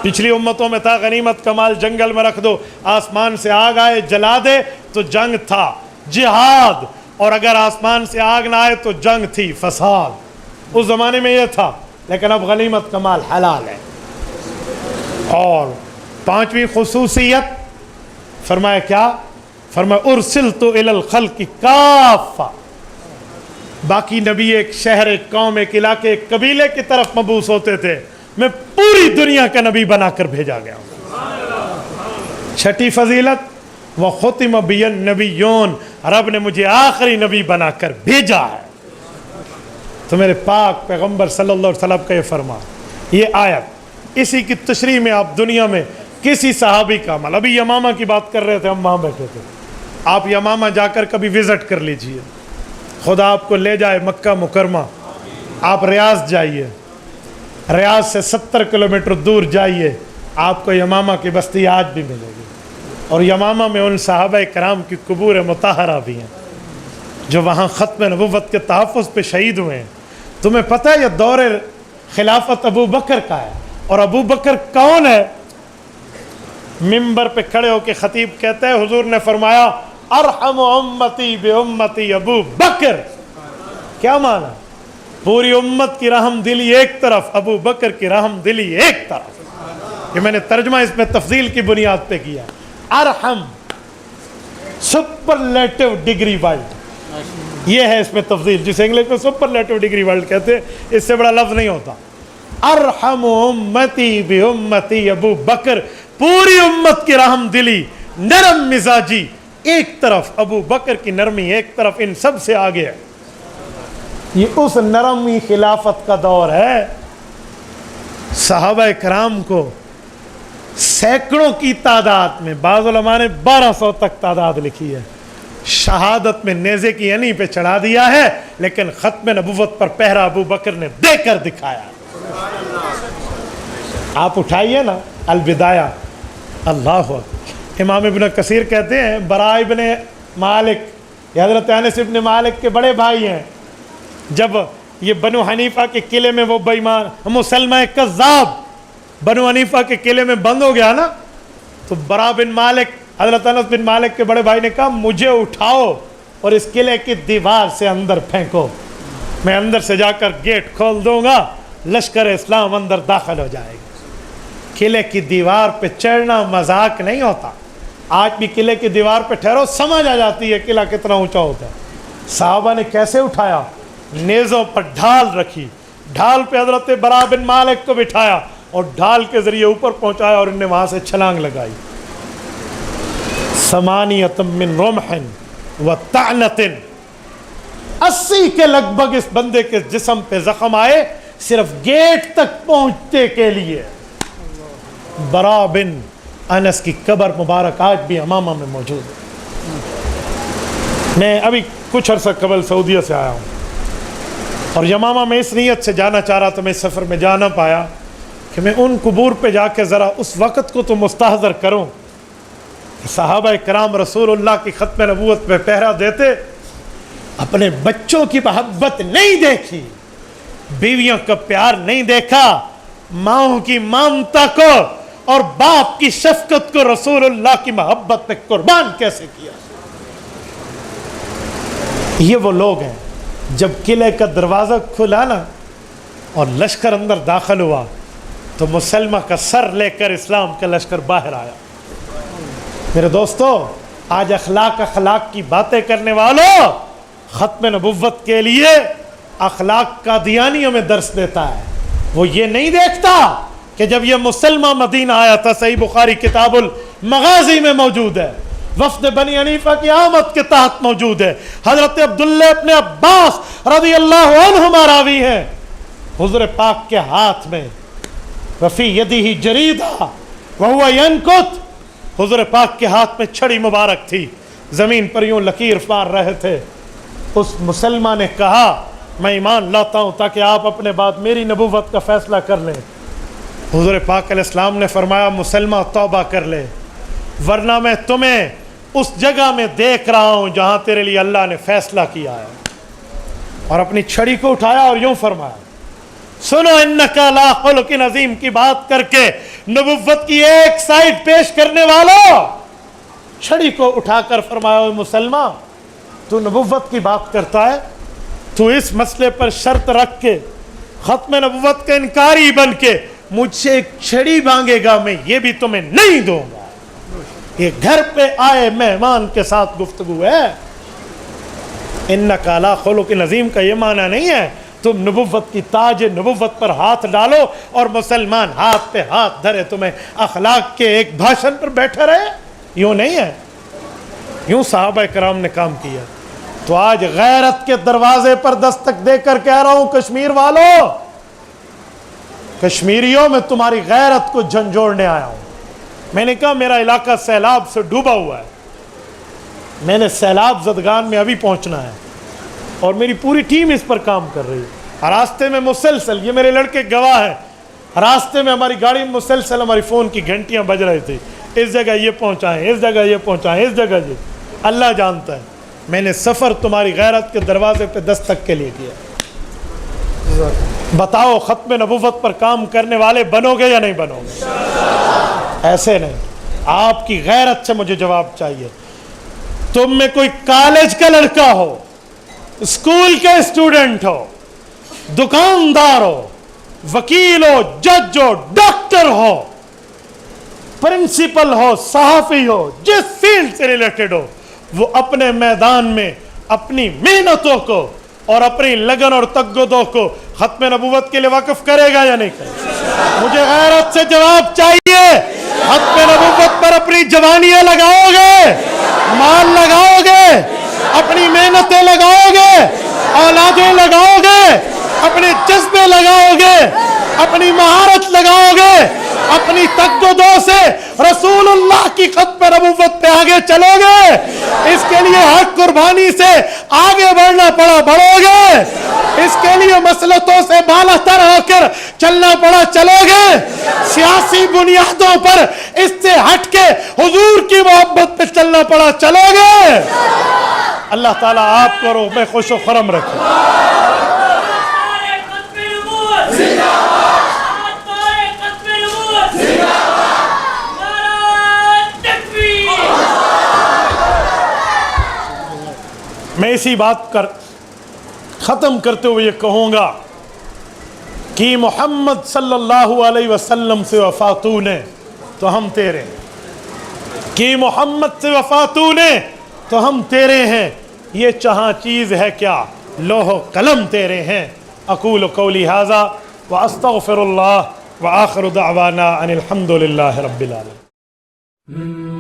پچھلی امتوں میں تھا غنیمت کا مال جنگل میں رکھ دو، آسمان سے آگ آئے جلا دے تو جنگ تھا، جہاد، اور اگر آسمان سے آگ نہ آئے تو جنگ تھی، فساد. اس زمانے میں یہ تھا، لیکن اب غنیمت کا مال حلال ہے. اور 5ویں خصوصیت فرمایا کیا؟ فرمایا ارسلت الی الخلق کافہ. باقی نبی ایک شہر، ایک قوم، ایک علاقے، ایک قبیلے کی طرف مبعوث ہوتے تھے، میں پوری دنیا کا نبی بنا کر بھیجا گیا ہوں. 6ٹھی فضیلت وختم بی النبیون، رب نے مجھے آخری نبی بنا کر بھیجا ہے. تو میرے پاک پیغمبر صلی اللہ علیہ وسلم کا یہ فرمان، یہ آیت، اسی کی تشریح میں آپ دنیا میں کسی صحابی کا عمل. ابھی یمامہ کی بات کر رہے تھے، ہم وہاں بیٹھے تھے. آپ یمامہ جا کر کبھی وزٹ کر لیجئے، خدا آپ کو لے جائے مکہ مکرمہ. آپ ریاض جائیے، ریاض سے 70 کلومیٹر دور جائیے، آپ کو یمامہ کی بستی آج بھی ملے گی. اور یمامہ میں ان صحابہ کرام کی قبور مطہرہ بھی ہیں جو وہاں ختم نبوت کے تحفظ پہ شہید ہوئے ہیں. تمہیں پتہ ہے یہ دور خلافت ابو بکر کا ہے. اور ابو بکر کون ہے؟ ممبر پہ کھڑے ہو کے خطیب کہتا ہے حضور نے فرمایا ارحم امتی بامتی ابو بکر. کیا معنی؟ پوری امت کی رحم دلی ایک طرف، ابو بکر کی رحم دلی ایک طرف. یہ میں نے ترجمہ اس میں تفضیل کی بنیاد پہ کیا. ارحم سپرلیٹو ڈگری ورڈ، یہ ہے اس میں تفضیل، جسے انگلش میں سپرلیٹو ڈگری ورڈ کہتے ہیں. اس سے بڑا لفظ نہیں ہوتا. ارحم امتی بامتی ابو بکر، پوری امت کی رحم دلی، نرم مزاجی ایک طرف، ابو بکر کی نرمی ایک طرف، ان سب سے آگے ہے. یہ اس نرمی خلافت کا دور ہے. صحابہ کرام کو سینکڑوں کی تعداد میں، بعض علماء نے 1200 تک تعداد لکھی ہے، شہادت میں نیزے کی ینی پہ چڑھا دیا ہے، لیکن ختم نبوت پر پہرا ابو بکر نے دے کر دکھایا. آپ اٹھائیے نا البدایہ. اللہ اکبر. امام ابن کثیر کہتے ہیں براء ابن مالک، یہ حضرت انس ابن مالک کے بڑے بھائی ہیں، جب یہ بنو حنیفہ کے قلعے میں وہ بے ایمان مسلمہ کذاب بنو حنیفہ کے قلعے میں بند ہو گیا نا، تو براء بن مالک حضرت انس بن مالک کے بڑے بھائی نے کہا مجھے اٹھاؤ اور اس قلعے کی دیوار سے اندر پھینکو، میں اندر سے جا کر گیٹ کھول دوں گا، لشکر اسلام اندر داخل ہو جائے گا. قلعے کی دیوار پہ چڑھنا مذاق نہیں ہوتا. آج بھی قلعے کی دیوار پہ ٹھہرو سمجھ آ جاتی ہے قلعہ کتنا اونچا ہوتا ہے. صحابہ نے کیسے اٹھایا؟ نیزوں پر ڈھال رکھی، ڈھال پہ حضرت براء بن مالک کو بٹھایا اور ڈھال کے ذریعے اوپر پہنچایا اور انہوں نے وہاں سے چھلانگ لگائی. ثمانیۃ من رمح و طعنۃ، 80 کے لگ بھگ اس بندے کے جسم پہ زخم آئے صرف گیٹ تک پہنچنے کے لیے. براء بن انس کی قبر مبارک آج بھی امامہ میں موجود ہے. میں ابھی کچھ عرصہ قبل سعودیہ سے آیا ہوں اور یمامہ میں اس نیت سے جانا چاہ رہا تھا، میں اس سفر میں جا نہ پایا کہ میں ان قبور پہ جا کے ذرا اس وقت کو تو مستحضر کروں. صحابہ کرام رسول اللہ کی ختم نبوت پہ پہرا دیتے، اپنے بچوں کی محبت نہیں دیکھی، بیویوں کا پیار نہیں دیکھا، ماؤں کی مامتا کو اور باپ کی شفقت کو رسول اللہ کی محبت پہ قربان کیسے کیا. یہ وہ لوگ ہیں جب قلعے کا دروازہ کھلا نا اور لشکر اندر داخل ہوا تو مسلمہ کا سر لے کر اسلام کا لشکر باہر آیا. میرے دوستو، آج اخلاق کی باتیں کرنے والوں، ختم نبوت کے لیے اخلاق قادیانیوں میں درس دیتا ہے. وہ یہ نہیں دیکھتا کہ جب یہ مسلمہ مدینہ آیا تھا، صحیح بخاری کتاب المغازی میں موجود ہے، وفد بنی حنیفہ کی آمد کے تحت موجود ہے. حضرت عبداللہ ابن عباس رضی اللہ عنہما راوی ہیں، حضور پاک کے ہاتھ میں وفی یدہ جریدہ وہو ینکت، حضور پاک کے ہاتھ میں چھڑی مبارک تھی، زمین پر یوں لکیر مار رہے تھے. اس مسلمان نے کہا میں ایمان لاتا ہوں تاکہ آپ اپنے بعد میری نبوت کا فیصلہ کر لیں. حضور پاک علیہ السلام نے فرمایا مسلمہ توبہ کر لے، ورنہ میں تمہیں اس جگہ میں دیکھ رہا ہوں جہاں تیرے لیے اللہ نے فیصلہ کیا ہے. اور اپنی چھڑی کو اٹھایا اور یوں فرمایا سنو انکا لا خلق عظیم کی بات کر کے نبوت کی ایک سائڈ پیش کرنے والوں، چھڑی کو اٹھا کر فرمایا مسلمہ تو نبوت کی بات کرتا ہے، تو اس مسئلے پر شرط رکھ کے ختم نبوت کا انکاری بن کے مجھ سے ایک چھڑی مانگے گا، میں یہ بھی تمہیں نہیں دوں گا. یہ گھر پہ آئے مہمان کے ساتھ گفتگو ہے. انکا لا خلق عظیم کا یہ معنی نہیں ہے تم نبوت کی تاج نبوت پر ہاتھ ڈالو اور مسلمان ہاتھ پہ ہاتھ دھرے تمہیں اخلاق کے ایک بھاشن پر بیٹھے رہے. یوں نہیں ہے. یوں صحابہ کرام نے کام کیا. تو آج غیرت کے دروازے پر دستک دے کر کہہ رہا ہوں کشمیر والوں، کشمیریوں میں تمہاری غیرت کو جھنجھوڑنے آیا ہوں. میں نے کہا میرا علاقہ سیلاب سے ڈوبا ہوا ہے، میں نے سیلاب زدگان میں ابھی پہنچنا ہے، اور میری پوری ٹیم اس پر کام کر رہی ہے۔ راستے میں مسلسل، یہ میرے لڑکے گواہ ہیں، راستے میں ہماری گاڑی میں مسلسل ہماری فون کی گھنٹیاں بج رہی تھی، اس جگہ یہ پہنچائیں، اس جگہ یہ پہنچائیں، اس جگہ یہ۔ اللہ جانتا ہے میں نے سفر تمہاری غیرت کے دروازے پہ دستک کے لیے کیا۔ بتاؤ ختم نبوت پر کام کرنے والے بنو گے یا نہیں بنو گے؟ ایسے نہیں، آپ کی غیرت سے مجھے جواب چاہیے۔ تم میں کوئی کالج کا لڑکا ہو، اسکول کے اسٹوڈنٹ ہو، دکاندار ہو، وکیل ہو، جج ہو، ڈاکٹر ہو، پرنسپل ہو، صحافی ہو، جس فیلڈ سے ریلیٹڈ ہو، وہ اپنے میدان میں اپنی محنتوں کو اور اپنی لگن اور تگدو کو ختم نبوت کے لیے وقف کرے گا یا نہیں کرے گا؟ مجھے غیرت سے جواب چاہیے۔ ختم نبوت پر اپنی جوانیاں لگاؤ گے، مال لگاؤ گے، اپنی محنتیں لگاؤ گے، اولادیں لگاؤ گے، اپنے جذبے لگاؤ گے، اپنی مہارت لگاؤ گے، اپنی تقدو سے رسول اللہ کی ختم نبوت پہ آگے چلو گے، اس کے لیے حق قربانی سے آگے بڑھنا پڑا بڑھو گے، اس کے لیے مسلطوں سے بالا تر ہو کر چلنا پڑا چلو گے، سیاسی بنیادوں پر اس سے ہٹ کے حضور کی محبت پہ چلنا پڑا چلو گے۔ اللہ تعالیٰ آپ کو روح میں خوش و خرم رکھے۔ میں اسی بات کر ختم کرتے ہوئے یہ کہوں گا کہ محمد صلی اللہ علیہ وسلم سے وفاتو نے تو ہم تیرے ہیں، کہ محمد سے وفاتو نے تو ہم تیرے ہیں، یہ چاہاں چیز ہے کیا، لوح و قلم تیرے ہیں۔ اقول قولی ھذا واستغفر اللہ وآخر دعوانا ان الحمد للہ رب العالمین۔